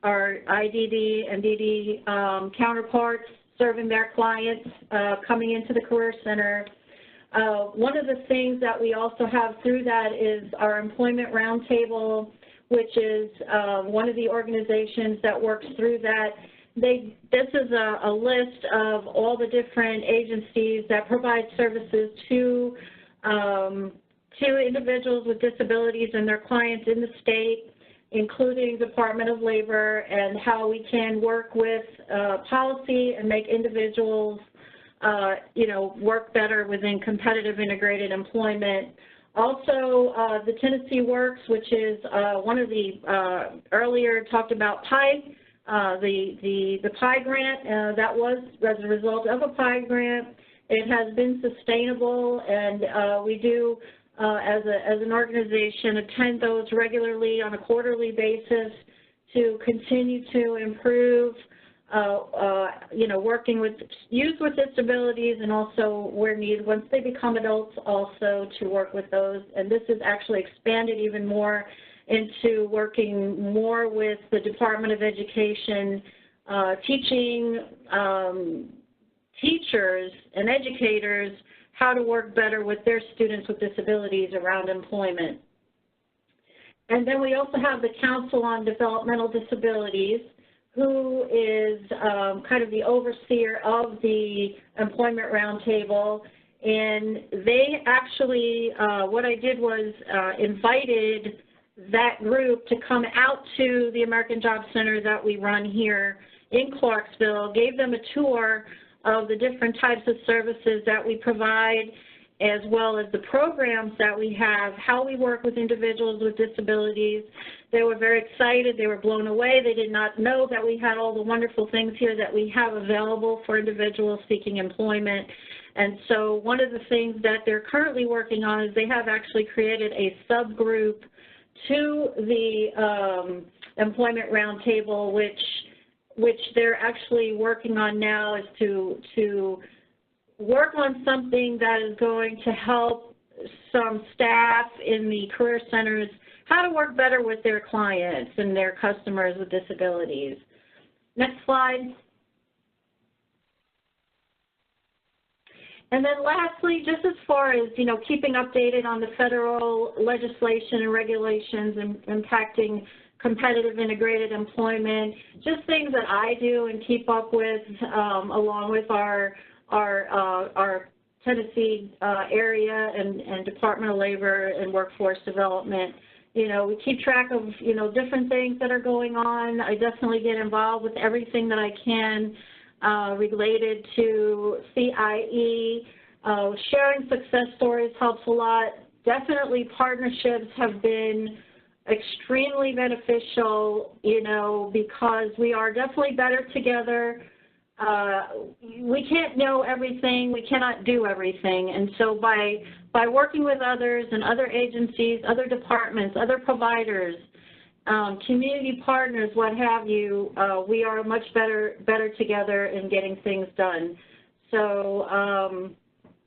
IDD and DD counterparts, serving their clients coming into the Career Center. One of the things that we also have through that is our Employment Roundtable, which is one of the organizations that works through that. This is a list of all the different agencies that provide services to individuals with disabilities and their clients in the state, including Department of Labor, and how we can work with policy and make individuals you know, work better within competitive integrated employment. Also, the Tennessee Works, which is one of the earlier talked about PIE the PI grant. That was as a result of a PI grant. It has been sustainable, and we do, as an organization, attend those regularly on a quarterly basis to continue to improve, working with youth with disabilities, and also where needed, once they become adults, also to work with those. And this is actually expanded even more into working more with the Department of Education, teaching teachers and educators how to work better with their students with disabilities around employment. And then we also have the Council on Developmental Disabilities, who is kind of the overseer of the Employment Roundtable. And they actually, what I did was invited that group to come out to the American Job Center that we run here in Clarksville, gave them a tour of the different types of services that we provide, as well as the programs that we have, how we work with individuals with disabilities. They were very excited. They were blown away. They did not know that we had all the wonderful things here that we have available for individuals seeking employment. And so one of the things that they're currently working on is they have actually created a subgroup to the Employment Roundtable, which they're actually working on now, is to work on something that is going to help some staff in the career centers how to work better with their clients and their customers with disabilities. Next slide. And then lastly, just as far as, keeping updated on the federal legislation and regulations impacting competitive integrated employment, just things that I do and keep up with along with our Tennessee area and Department of Labor and Workforce Development. We keep track of, different things that are going on. I definitely get involved with everything that I can related to CIE. Sharing success stories helps a lot. Definitely partnerships have been extremely beneficial, because we are definitely better together. We can't know everything, we cannot do everything, and so by working with others and other agencies, other departments, other providers, community partners, what have you, we are much better together in getting things done. So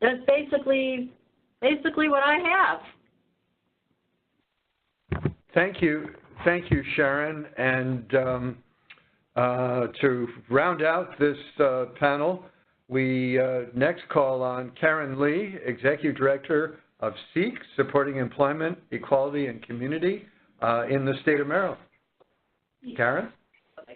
that's basically what I have. Thank you, SHARYN. And to round out this panel, we next call on Karen Lee, Executive Director of SEEK, Supporting Employment, Equality, and Community in the state of Maryland. Karen?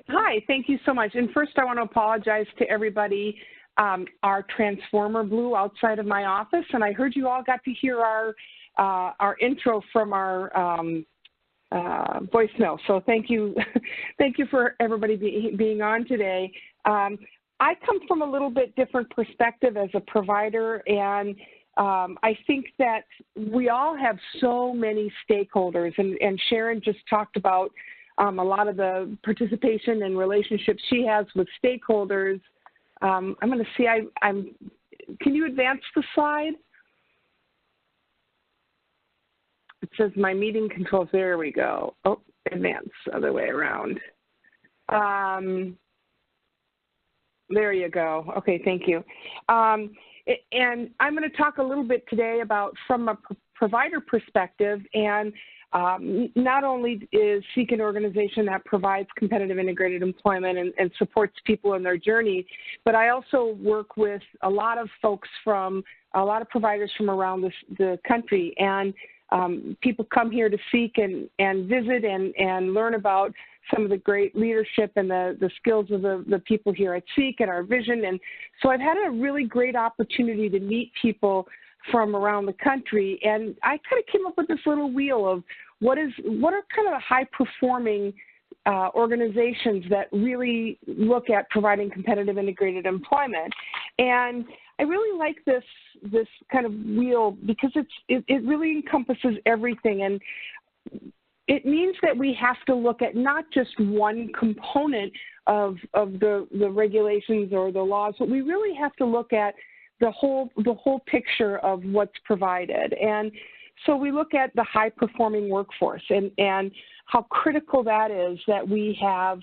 Hi, thank you so much. And first I want to apologize to everybody. Our transformer blew outside of my office, and I heard you all got to hear our intro from our voicemail. So thank you, thank you for everybody being on today. I come from a little bit different perspective as a provider, and I think that we all have so many stakeholders, and SHARYN just talked about a lot of the participation and relationships she has with stakeholders. I'm going to see, can you advance the slide? It says my meeting controls, there we go. Oh, advance, other way around. There you go. Okay, thank you. And I'm going to talk a little bit today about from a provider perspective, and not only is SEEK an organization that provides competitive integrated employment and supports people in their journey, but I also work with a lot of folks from, a lot of providers from around the country, and people come here to SEEK and visit and learn about some of the great leadership and the skills of the people here at SEEK and our vision. And so I've had a really great opportunity to meet people from around the country, and I kind of came up with this little wheel of what are kind of the high-performing organizations that really look at providing competitive integrated employment. And I really like this kind of wheel because it really encompasses everything, and it means that we have to look at not just one component the regulations or the laws, but we really have to look at the whole picture of what's provided. And so we look at the high-performing workforce and how critical that is that we have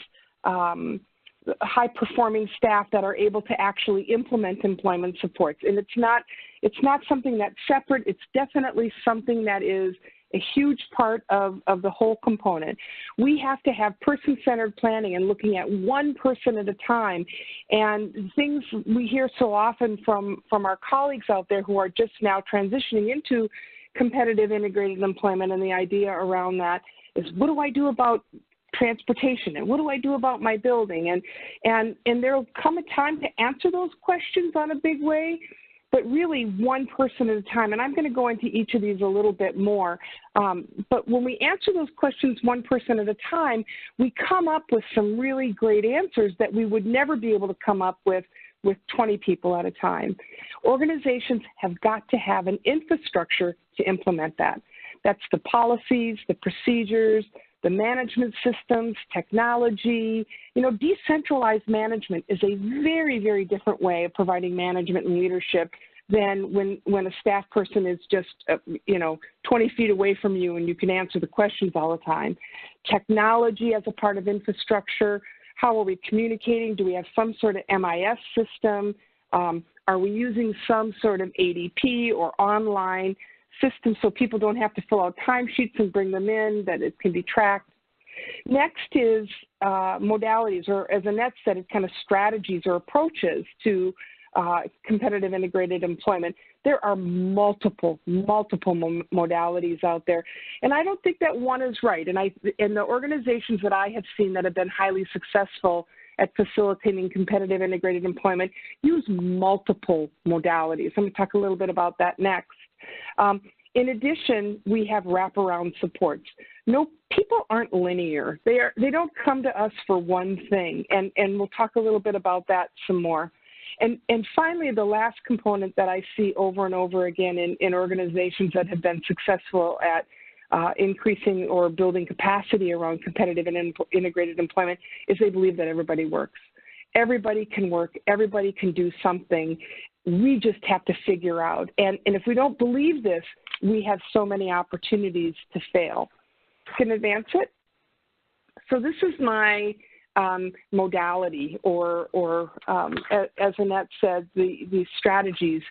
high-performing staff that are able to actually implement employment supports. And it's not something that's separate. It's definitely something that is a huge part of the whole component. We have to have person-centered planning and looking at one person at a time. And things we hear so often from our colleagues out there who are just now transitioning into competitive integrated employment, and the idea around that is, what do I do about transportation, and what do I do about my building? And there'll come a time to answer those questions on a big way, but really one person at a time. And I'm going to go into each of these a little bit more. But when we answer those questions one person at a time, we come up with some really great answers that we would never be able to come up with 20 people at a time. Organizations have got to have an infrastructure to implement that. That's the policies, the procedures, the management systems, technology. You know, decentralized management is a very, very different way of providing management and leadership than when a staff person is just, 20 feet away from you and you can answer the questions all the time. Technology as a part of infrastructure. How are we communicating? Do we have some sort of MIS system? Are we using some sort of ADP or online system so people don't have to fill out timesheets and bring them in, that it can be tracked? Next is modalities, or as Annette said, it's kind of strategies or approaches to competitive integrated employment. There are multiple modalities out there. And I don't think that one is right. And the organizations that I have seen that have been highly successful at facilitating competitive integrated employment use multiple modalities. I'm going to talk a little bit about that next. In addition, we have wraparound supports. No, people aren't linear. They don't come to us for one thing, and we'll talk a little bit about that some more. And finally, the last component that I see over and over again in organizations that have been successful at increasing or building capacity around competitive and integrated employment is they believe that everybody works. Everybody can work. Everybody can do something. We just have to figure out. And if we don't believe this, we have so many opportunities to fail. Can advance it? So this is my modality, or as Annette said, the strategies.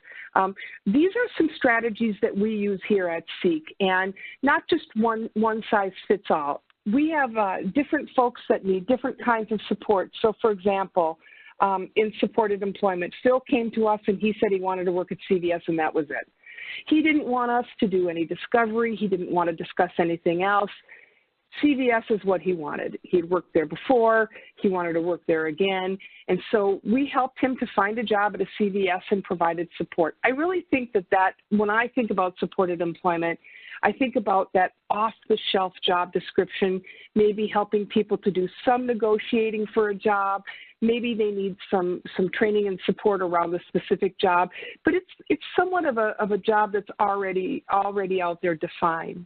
These are some strategies that we use here at SEEK, and not just one size fits all. We have different folks that need different kinds of support. So for example, in supported employment, Phil came to us and he said he wanted to work at CVS and that was it. He didn't want us to do any discovery. He didn't want to discuss anything else. CVS is what he wanted. He had worked there before. He wanted to work there again. And so we helped him to find a job at a CVS and provided support. I really think that when I think about supported employment, I think about that off-the-shelf job description, maybe helping people to do some negotiating for a job. Maybe they need some training and support around the specific job, but it's somewhat of a job that's already out there defined.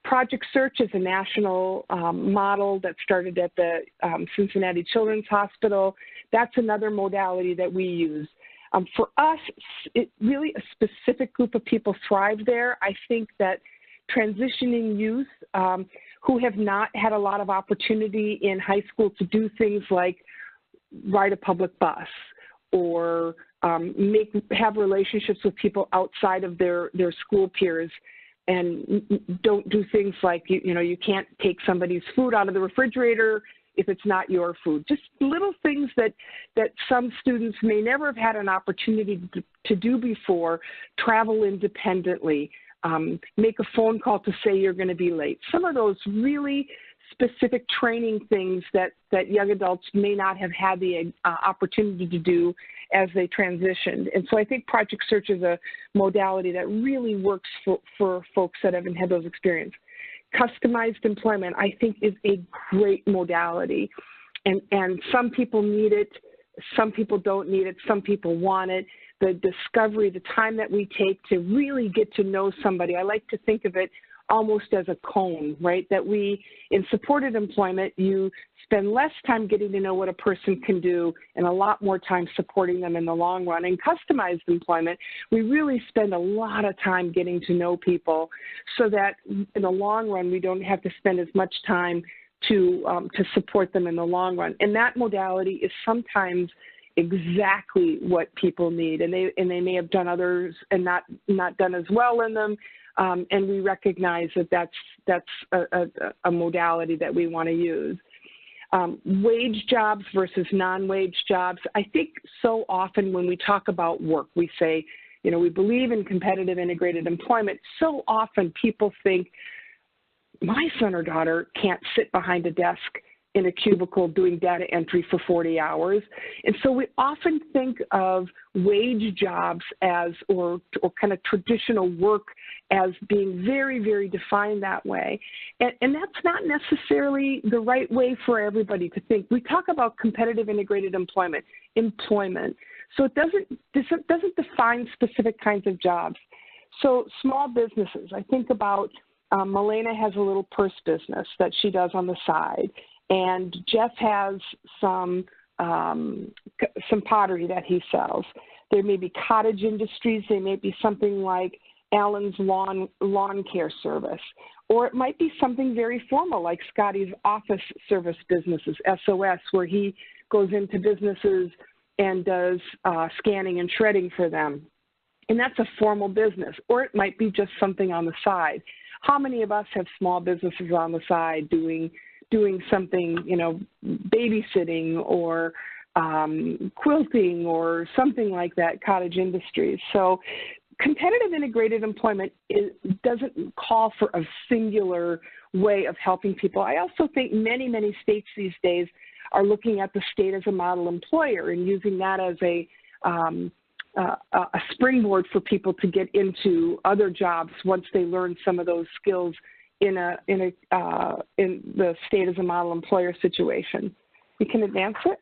Project Search is a national model that started at the Cincinnati Children's Hospital. That's another modality that we use. For us, really a specific group of people thrive there. I think that transitioning youth who have not had a lot of opportunity in high school to do things like ride a public bus or have relationships with people outside of their school peers, and don't do things like, you can't take somebody's food out of the refrigerator if it's not your food. Just little things that some students may never have had an opportunity to do before. Travel independently, make a phone call to say you're going to be late. Some of those really specific training things that young adults may not have had the opportunity to do as they transitioned. And so I think Project Search is a modality that really works for folks that haven't had those experiences. Customized employment, I think, is a great modality. And some people need it, some people don't need it, some people want it. The discovery, the time that we take to really get to know somebody, I like to think of it almost as a cone, right? That we, in supported employment, you spend less time getting to know what a person can do and a lot more time supporting them in the long run. In customized employment, we really spend a lot of time getting to know people so that in the long run, we don't have to spend as much time to support them in the long run. And that modality is sometimes exactly what people need, and they may have done others and not done as well in them, and we recognize that that's a modality that we want to use. Wage jobs versus non-wage jobs. I think so often when we talk about work, we say, you know, we believe in competitive integrated employment. So often people think, my son or daughter can't sit behind a desk in a cubicle doing data entry for 40 hours. And so we often think of wage jobs as, or kind of traditional work as being very, very defined that way. And that's not necessarily the right way for everybody to think. We talk about competitive integrated employment. So it doesn't define specific kinds of jobs. So small businesses, I think about Milena has a little purse business that she does on the side, and Jeff has some pottery that he sells. There may be cottage industries. There may be something like Alan's lawn care service, or it might be something very formal like Scotty's office service businesses, SOS, where he goes into businesses and does scanning and shredding for them. And that's a formal business, or it might be just something on the side. How many of us have small businesses on the side doing something, you know, babysitting or quilting or something like that, cottage industries? So competitive integrated employment doesn't call for a singular way of helping people. I also think many, many states these days are looking at the state as a model employer and using that as a springboard for people to get into other jobs once they learn some of those skills in the state as a model employer situation. You can advance it.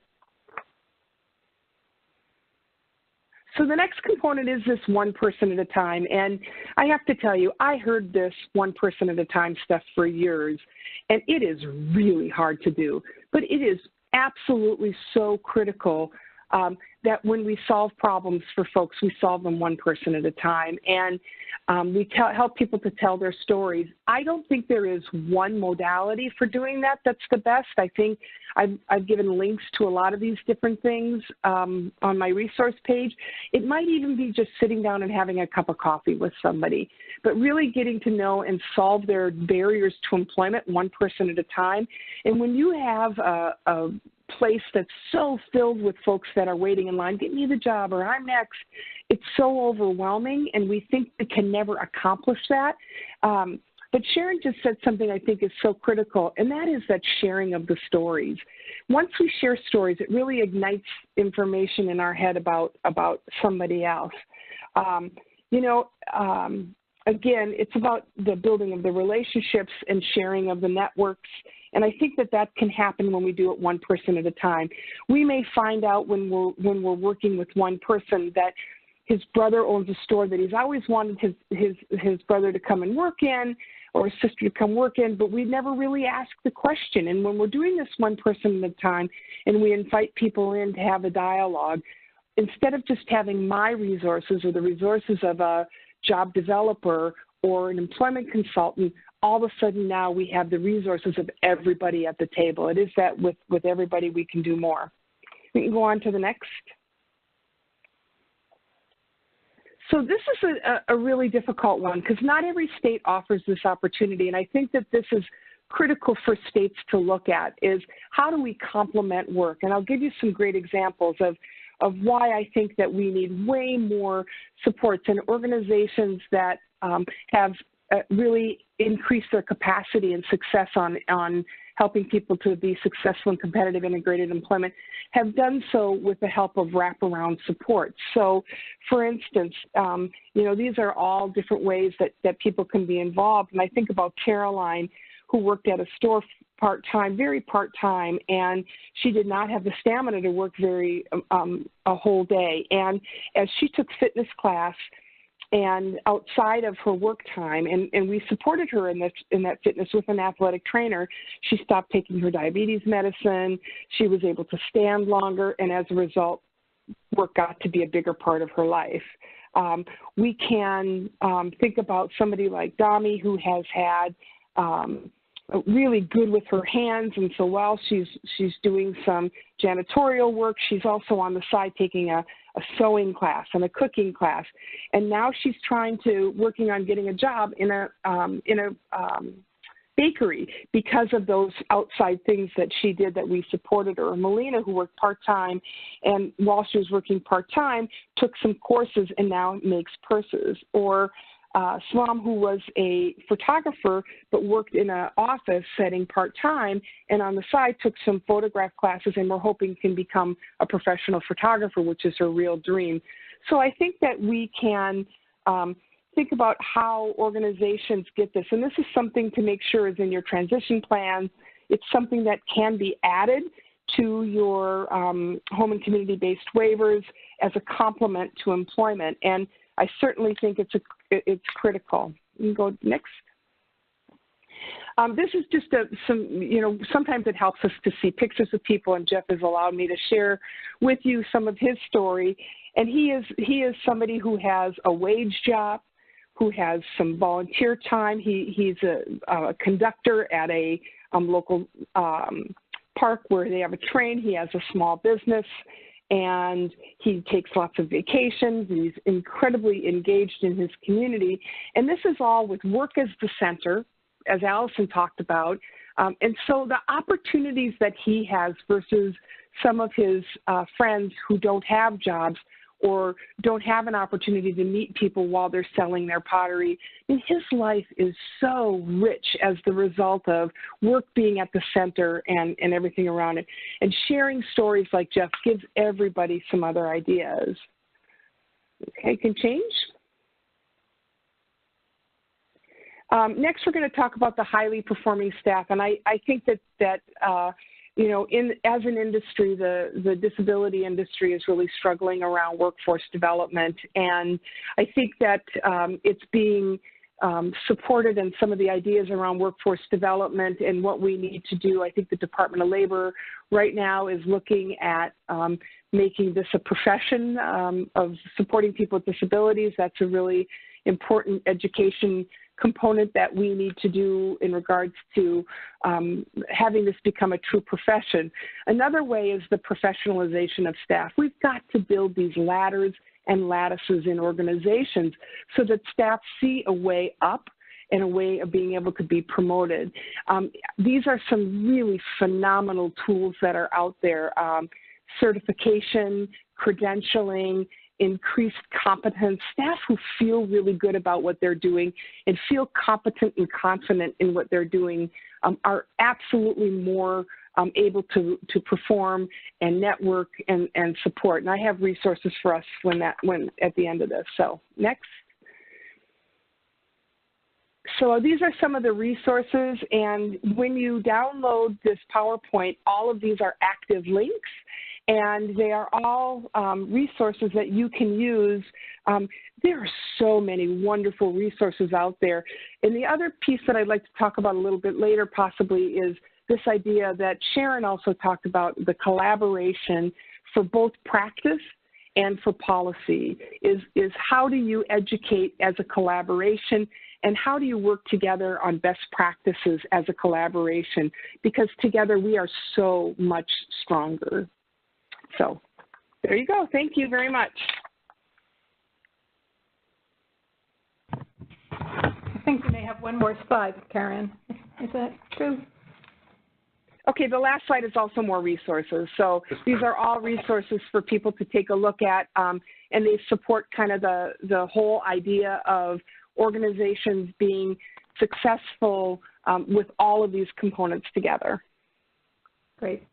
So the next component is this one person at a time. And I have to tell you, I heard this one person at a time stuff for years, and it is really hard to do, but it is absolutely so critical that when we solve problems for folks, we solve them one person at a time. And we help people to tell their stories. I don't think there is one modality for doing that that's the best. I think I've given links to a lot of these different things on my resource page. It might even be just sitting down and having a cup of coffee with somebody, but really getting to know and solve their barriers to employment one person at a time. And when you have a place that's so filled with folks that are waiting in line, get me the job or I'm next, it's so overwhelming, and we think we can never accomplish that. But Sharon just said something I think is so critical, and that is that sharing of the stories. Once we share stories, it really ignites information in our head about somebody else. Again, it's about the building of the relationships and sharing of the networks. And I think that can happen when we do it one person at a time. We may find out when we're working with one person that his brother owns a store that he's always wanted his brother to come and work in, or his sister to come work in, but we never really ask the question. And when we're doing this one person at a time and we invite people in to have a dialogue, instead of just having my resources or the resources of a job developer or an employment consultant, all of a sudden now we have the resources of everybody at the table. It is that with everybody we can do more. We can go on to the next. So this is a really difficult one because not every state offers this opportunity, and I think that this is critical for states to look at, is how do we complement work? And I'll give you some great examples of why I think that we need way more supports and organizations that have really increased their capacity and success on helping people to be successful in competitive integrated employment, have done so with the help of wraparound support. So, for instance, these are all different ways that people can be involved. And I think about Caroline, who worked at a store part-time, very part-time, and she did not have the stamina to work a whole day. And as she took fitness class, and outside of her work time, and we supported her in that fitness with an athletic trainer. She stopped taking her diabetes medicine. She was able to stand longer, and as a result, work got to be a bigger part of her life. We can think about somebody like Dami, who has had really good with her hands, and so while she's doing some janitorial work, she's also on the side taking a sewing class and a cooking class, and now she's working on getting a job in a bakery because of those outside things that she did that we supported her. Melina, who worked part-time, and while she was working part-time, took some courses and now makes purses. Or Swam, who was a photographer but worked in an office setting part-time, and on the side took some photograph classes, and we're hoping can become a professional photographer, which is her real dream. So I think that we can think about how organizations get this, and this is something to make sure is in your transition plans. It's something that can be added to your home and community-based waivers as a complement to employment, and I certainly think it's critical. You can go next. This is just sometimes it helps us to see pictures of people, and Jeff has allowed me to share with you some of his story. And he is somebody who has a wage job, who has some volunteer time. He's a conductor at a local park where they have a train. He has a small business, and he takes lots of vacations. He's incredibly engaged in his community. And this is all with work as the center, as Allison talked about. And so the opportunities that he has versus some of his friends who don't have jobs or don't have an opportunity to meet people while they're selling their pottery, I mean, his life is so rich as the result of work being at the center and everything around it. And sharing stories like Jeff gives everybody some other ideas. Okay, can change. Next, we're going to talk about the highly performing staff. And I think that you know, as an industry, the disability industry is really struggling around workforce development. And I think that it's being supported in some of the ideas around workforce development and what we need to do. I think the Department of Labor right now is looking at making this a profession of supporting people with disabilities. That's a really important education component that we need to do in regards to having this become a true profession. Another way is the professionalization of staff. We've got to build these ladders and lattices in organizations so that staff see a way up and a way of being able to be promoted. These are some really phenomenal tools that are out there. Certification, credentialing, increased competence, staff who feel really good about what they're doing and feel competent and confident in what they're doing are absolutely more able to perform and network and support. And I have resources for us when at the end of this. So next. So these are some of the resources, and when you download this PowerPoint, all of these are active links. And they are all resources that you can use. There are so many wonderful resources out there. And the other piece that I'd like to talk about a little bit later possibly is this idea that SHARYN also talked about, the collaboration for both practice and for policy, is how do you educate as a collaboration, and how do you work together on best practices as a collaboration? Because together we are so much stronger. So there you go. Thank you very much. I think you may have one more slide, Karen. Is that true? Okay, the last slide is also more resources. So these are all resources for people to take a look at, and they support kind of the whole idea of organizations being successful with all of these components together. Great.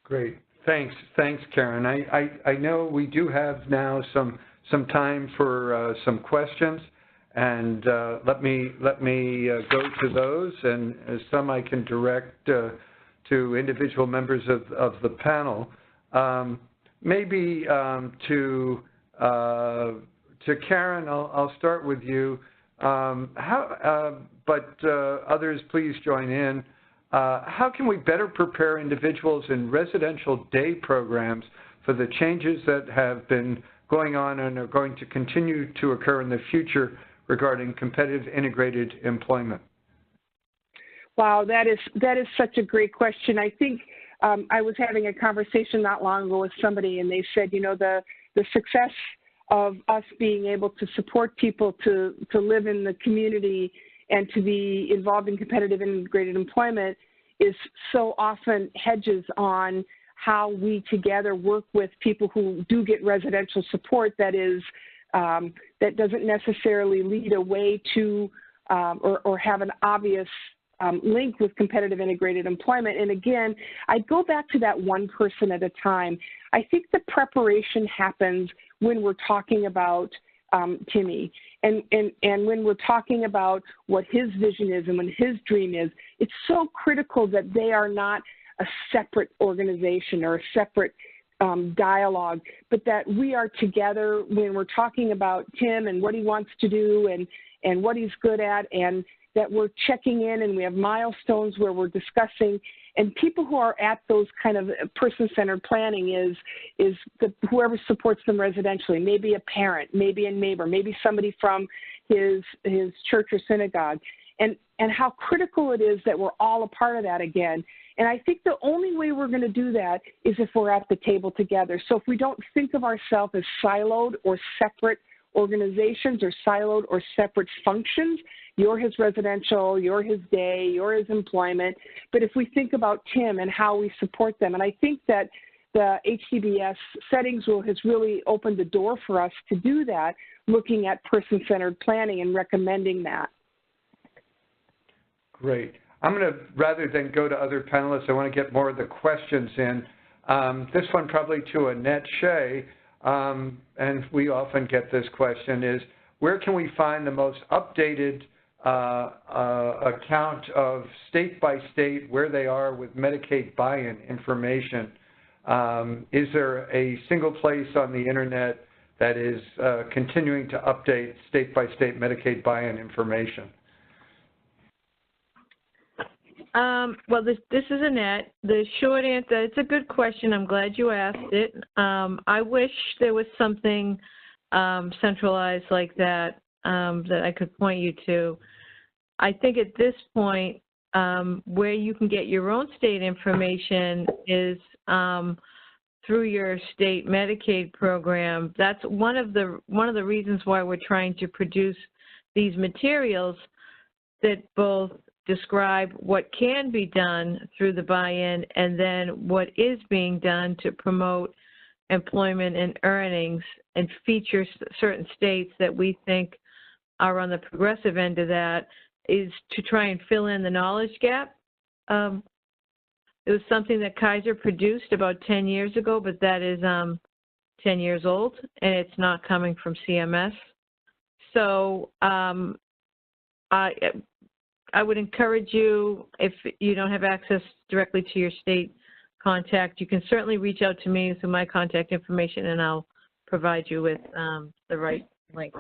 Great. Thanks, Karen. I know we do have now some time for some questions, and let me go to those, and some I can direct to individual members of the panel. Maybe to to Karen, I'll start with you. But others, please join in. How can we better prepare individuals in residential day programs for the changes that have been going on and are going to continue to occur in the future regarding competitive integrated employment? Wow, that is such a great question. I think I was having a conversation not long ago with somebody, and they said, you know, the success of us being able to support people to live in the community and to be involved in competitive integrated employment is so often hedges on how we together work with people who do get residential support that is that doesn't necessarily lead a way to or have an obvious link with competitive integrated employment. And again, I'd go back to that one person at a time. I think the preparation happens when we're talking about Timmy and when we're talking about what his vision is and when his dream is. It's so critical that they are not a separate organization or a separate dialogue, but that we are together when we're talking about Tim and what he wants to do and what he's good at, and that we're checking in and we have milestones where we're discussing. And people who are at those kind of person-centered planning is whoever supports them residentially, maybe a parent, maybe a neighbor, maybe somebody from his church or synagogue, and how critical it is that we're all a part of that again. And I think the only way we're going to do that is if we're at the table together. So if we don't think of ourselves as siloed or separate organizations or siloed or separate functions, you're his residential, you're his day, you're his employment. But if we think about Tim and how we support them, and I think that the HCBS settings rule has really opened the door for us to do that, looking at person-centered planning and recommending that. Great. I'm going to, rather than go to other panelists, I want to get more of the questions in. This one probably to Annette Shea, and we often get this question, is where can we find the most updated account of state by state where they are with Medicaid buy-in information? Is there a single place on the internet that is continuing to update state by state Medicaid buy-in information? Well, this is Annette. The short answer, it's a good question. I'm glad you asked it. I wish there was something centralized like that that I could point you to. I think at this point, where you can get your own state information is through your state Medicaid program. That's one of the reasons why we're trying to produce these materials that both describe what can be done through the buy-in and then what is being done to promote employment and earnings, and feature certain states that we think are on the progressive end of that, is to try and fill in the knowledge gap. It was something that Kaiser produced about 10 years ago, but that is 10 years old, and it's not coming from CMS. So I would encourage you, if you don't have access directly to your state contact, you can certainly reach out to me through my contact information, and I'll provide you with the right link.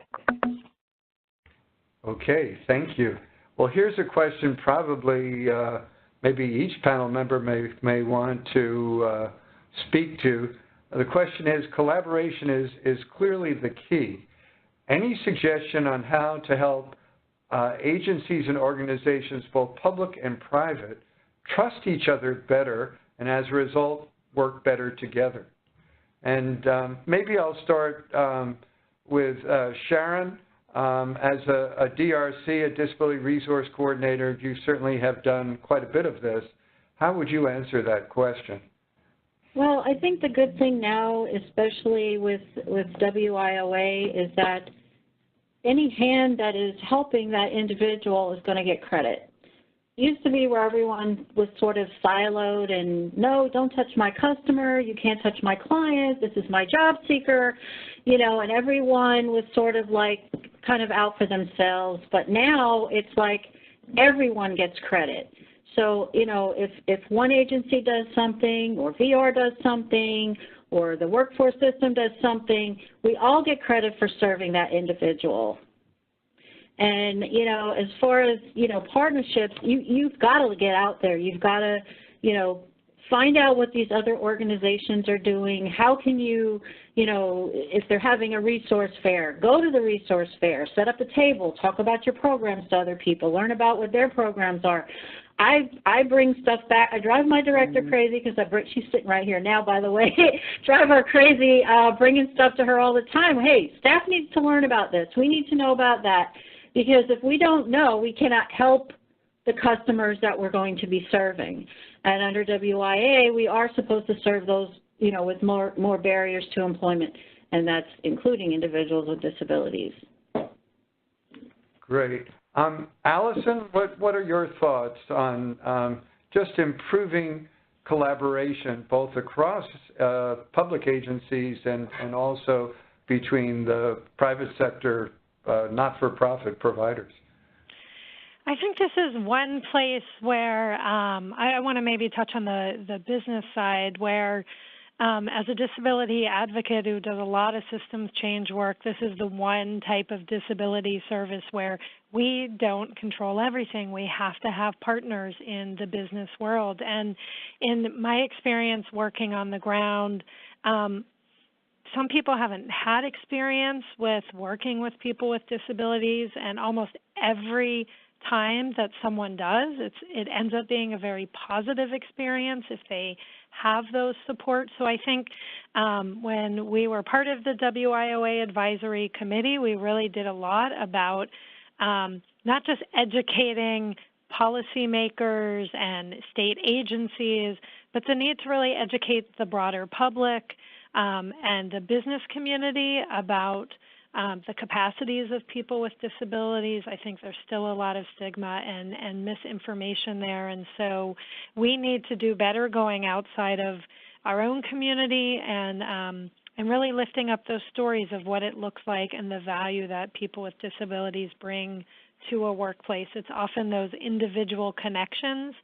Okay, thank you. Well, here's a question probably maybe each panel member may want to speak to. The question is, collaboration is clearly the key. Any suggestion on how to help agencies and organizations, both public and private, trust each other better and as a result work better together? And maybe I'll start with SHARYN. As a DRC, a Disability Resource Coordinator, you certainly have done quite a bit of this. How would you answer that question? Well, I think the good thing now, especially with WIOA, is that any hand that is helping that individual is going to get credit. It used to be where everyone was sort of siloed and, no, don't touch my customer, you can't touch my client, this is my job seeker, you know, and everyone was sort of like kind of out for themselves. But now it's like everyone gets credit. So, you know, if one agency does something or VR does something or the workforce system does something, we all get credit for serving that individual. And, you know, as far as, you know, partnerships, you've got to get out there. You've got to, you know, find out what these other organizations are doing. How can you, you know, if they're having a resource fair, go to the resource fair, set up a table, talk about your programs to other people, learn about what their programs are. I bring stuff back. I drive my director crazy because she's sitting right here now, by the way. Drive her crazy, bringing stuff to her all the time. Hey, staff needs to learn about this. We need to know about that. Because if we don't know, we cannot help the customers that we're going to be serving. And under WIA, we are supposed to serve those, you know, with more barriers to employment, and that's including individuals with disabilities. Great. Allison, what are your thoughts on just improving collaboration both across public agencies and also between the private sector not-for-profit providers? I think this is one place where I want to maybe touch on the business side where as a disability advocate who does a lot of systems change work, this is the one type of disability service where we don't control everything. We have to have partners in the business world. And in my experience working on the ground, some people haven't had experience with working with people with disabilities, and almost every time that someone does, it ends up being a very positive experience if they have those supports. So I think when we were part of the WIOA Advisory Committee, we really did a lot about not just educating policymakers and state agencies, but the need to really educate the broader public and the business community about the capacities of people with disabilities. I think there's still a lot of stigma and misinformation there, and so we need to do better going outside of our own community and really lifting up those stories of what it looks like and the value that people with disabilities bring to a workplace. It's often those individual connections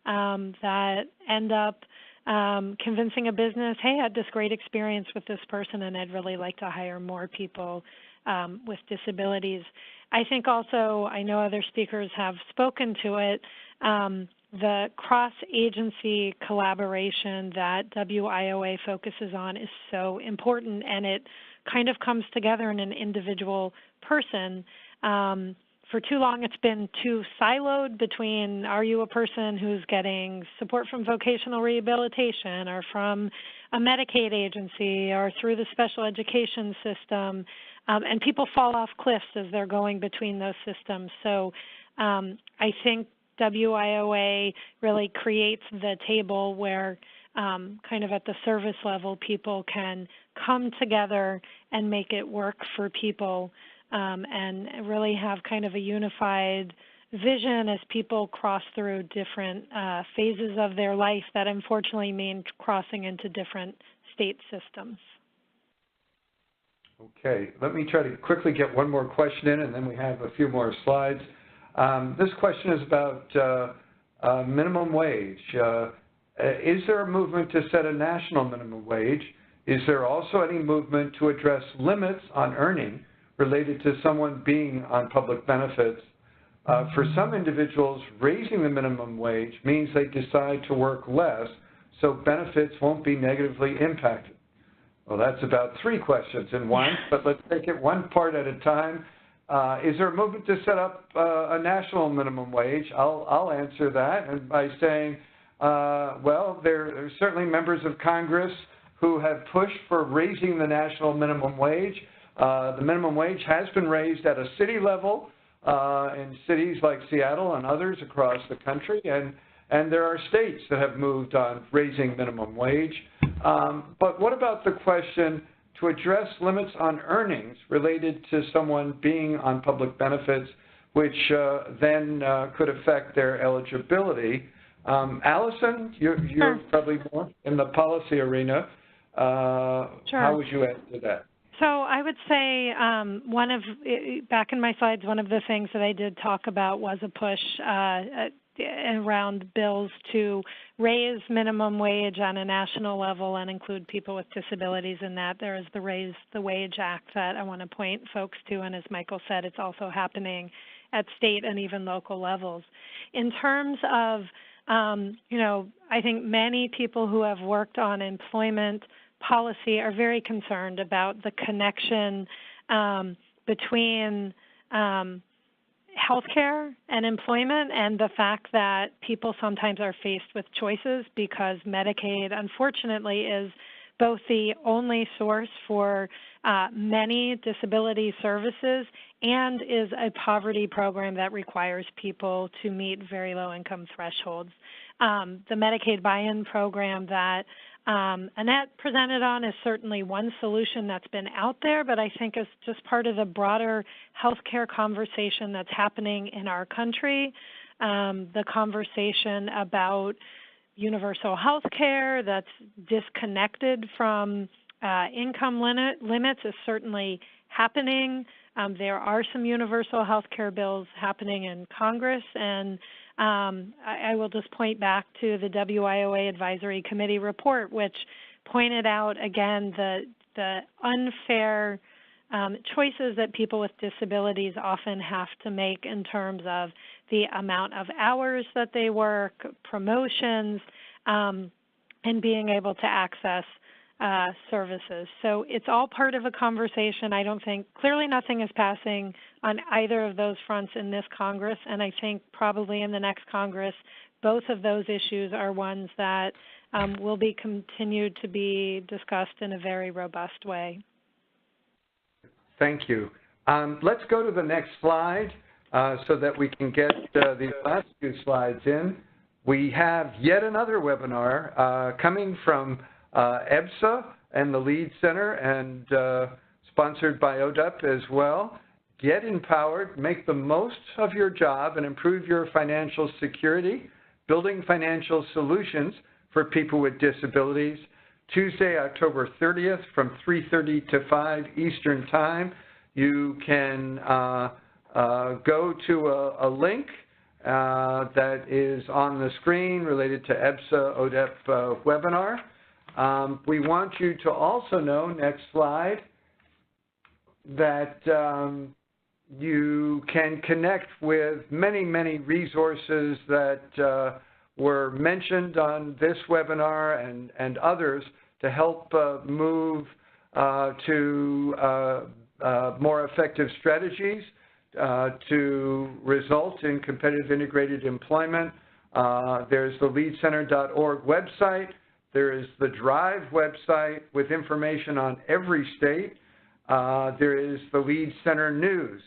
that end up convincing a business, hey, I had this great experience with this person and I'd really like to hire more people with disabilities. I think also, I know other speakers have spoken to it, the cross-agency collaboration that WIOA focuses on is so important, and it kind of comes together in an individual person. For too long, it's been too siloed between, are you a person who's getting support from vocational rehabilitation or from a Medicaid agency or through the special education system, and people fall off cliffs as they're going between those systems. So I think WIOA really creates the table where kind of at the service level, people can come together and make it work for people. And really have kind of a unified vision as people cross through different phases of their life that unfortunately mean crossing into different state systems. Okay, let me try to quickly get one more question in, and then we have a few more slides. This question is about minimum wage. Is there a movement to set a national minimum wage? Is there also any movement to address limits on earning related to someone being on public benefits? For some individuals, raising the minimum wage means they decide to work less, so benefits won't be negatively impacted. Well, that's about 3 questions in one, but let's take it one part at a time. Is there a movement to set up a national minimum wage? I'll answer that and by saying, well, there are certainly members of Congress who have pushed for raising the national minimum wage. The minimum wage has been raised at a city level in cities like Seattle and others across the country, and there are states that have moved on raising minimum wage. But what about the question to address limits on earnings related to someone being on public benefits, which then could affect their eligibility? Allison, you're probably more in the policy arena. How would you answer that? So I would say back in my slides, one of the things that I did talk about was a push around bills to raise minimum wage on a national level and include people with disabilities in that. There is the Raise the Wage Act that I want to point folks to, and as Michael said, it's also happening at state and even local levels. In terms of, I think many people who have worked on employment policy are very concerned about the connection between healthcare and employment, and the fact that people sometimes are faced with choices because Medicaid, unfortunately, is both the only source for many disability services and is a poverty program that requires people to meet very low income thresholds. The Medicaid buy-in program that Annette presented on is certainly one solution that's been out there, but I think it's just part of the broader healthcare conversation that's happening in our country, the conversation about universal health care that's disconnected from income limits is certainly happening. There are some universal health care bills happening in Congress, and I will just point back to the WIOA Advisory Committee report, which pointed out, again, the unfair choices that people with disabilities often have to make in terms of the amount of hours that they work, promotions, and being able to access services. So it's all part of a conversation. I don't think, clearly nothing is passing on either of those fronts in this Congress, and I think probably in the next Congress, both of those issues are ones that will be continued to be discussed in a very robust way. Thank you. Let's go to the next slide so that we can get these last few slides in. We have yet another webinar coming from EBSA and the LEAD Center, and sponsored by ODEP as well. Get empowered, make the most of your job, and improve your financial security, building financial solutions for people with disabilities. Tuesday, October 30th from 3:30 to 5 Eastern Time. You can go to a link that is on the screen related to EBSA ODEP webinar. We want you to also know, next slide, that you can connect with many, many resources that were mentioned on this webinar and others to help move to more effective strategies to result in competitive integrated employment. There's the leadcenter.org website. There is the DRIVE website with information on every state. There is the LEAD Center News.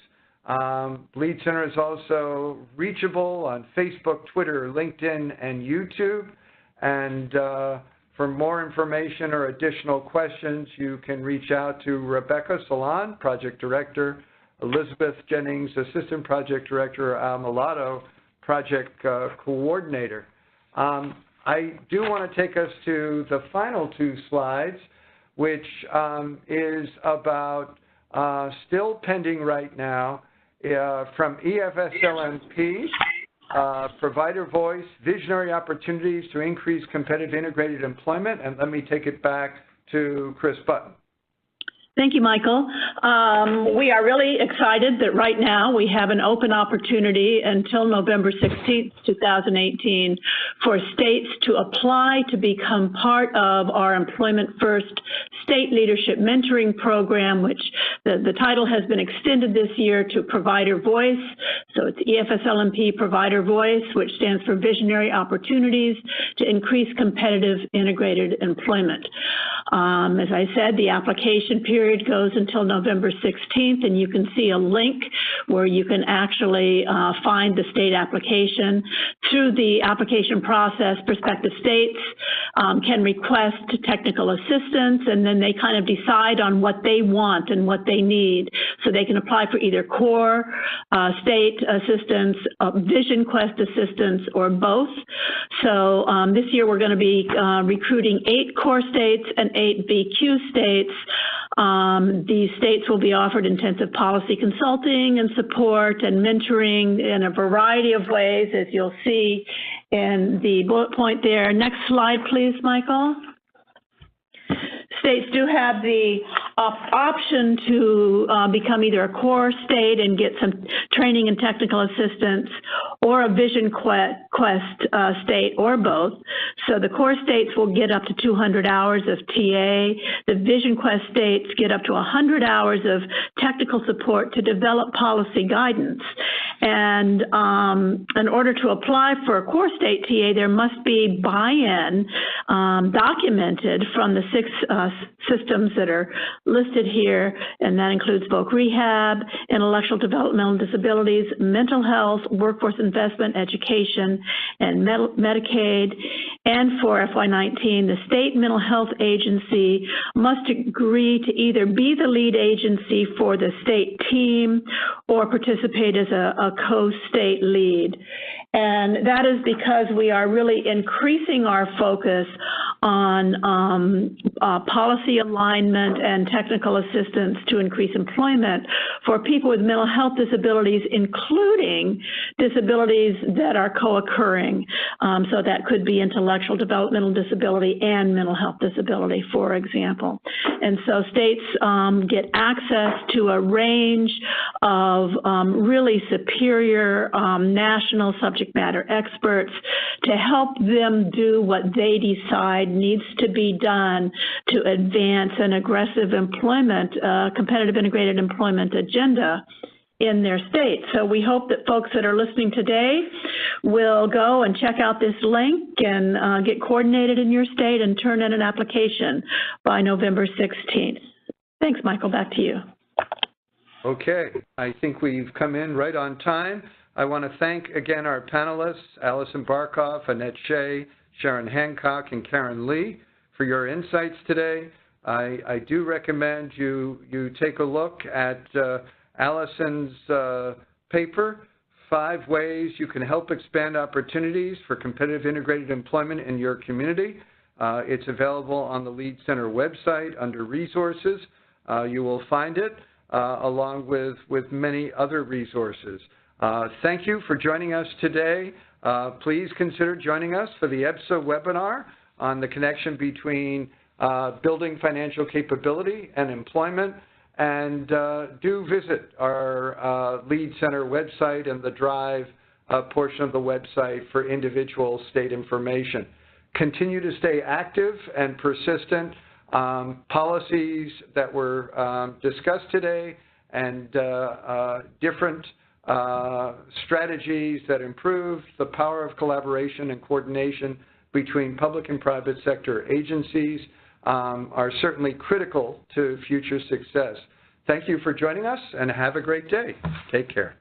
LEAD Center is also reachable on Facebook, Twitter, LinkedIn, and YouTube. And for more information or additional questions, you can reach out to Rebecca Salon, Project Director, Elizabeth Jennings, Assistant Project Director, or Al Mulatto, Project Coordinator. I do want to take us to the final two slides, which is about still pending right now from EFSLMP, Provider Voice, Visionary Opportunities to Increase Competitive Integrated Employment. And let me take it back to Chris Button. Thank you, Michael. We are really excited that right now we have an open opportunity until November 16th, 2018 for states to apply to become part of our Employment First State Leadership Mentoring Program, which the title has been extended this year to Provider Voice. So it's EFSLMP Provider Voice, which stands for Visionary Opportunities to Increase Competitive Integrated Employment. As I said, the application period goes until November 16th, and you can see a link where you can actually find the state application. Through the application process, prospective states can request technical assistance, and then they kind of decide on what they want and what they need. So they can apply for either core state assistance, Vision Quest assistance, or both. So this year we're going to be recruiting 8 core states and 8 VQ states. The states will be offered intensive policy consulting and support and mentoring in a variety of ways, as you'll see in the bullet point there. Next slide, please, Michael. States do have the option to become either a core state and get some training and technical assistance, or a Vision Quest state, or both. So the core states will get up to 200 hours of TA. The Vision Quest states get up to 100 hours of technical support to develop policy guidance. And in order to apply for a core state TA, there must be buy-in documented from the 6 systems that are listed here, and that includes voc rehab, intellectual developmental disabilities, mental health, workforce investment, education, and Medicaid. And for FY19, the state mental health agency must agree to either be the lead agency for the state team or participate as a co-state lead. And that is because we are really increasing our focus on policy alignment and technical assistance to increase employment for people with mental health disabilities, including disabilities that are co-occurring. So that could be intellectual developmental disability and mental health disability, for example. And so states get access to a range of really superior national subject matter experts to help them do what they decide needs to be done to advance an aggressive employment, competitive integrated employment agenda in their state. So we hope that folks that are listening today will go and check out this link and get coordinated in your state and turn in an application by November 16th. Thanks, Michael. Back to you. Okay. I think we've come in right on time. I want to thank again our panelists, Allison Barkoff, Annette Shea, SHARYN Hancock, and Karen Lee, for your insights today. I do recommend you take a look at Allison's paper, 5 Ways You Can Help Expand Opportunities for Competitive Integrated Employment in Your Community. It's available on the Lead Center website under Resources. You will find it along with many other resources. Thank you for joining us today. Please consider joining us for the EBSA webinar on the connection between building financial capability and employment. And do visit our Lead Center website and the Drive portion of the website for individual state information. Continue to stay active and persistent. Policies that were discussed today and different strategies that improve the power of collaboration and coordination between public and private sector agencies are certainly critical to future success. Thank you for joining us, and have a great day. Take care.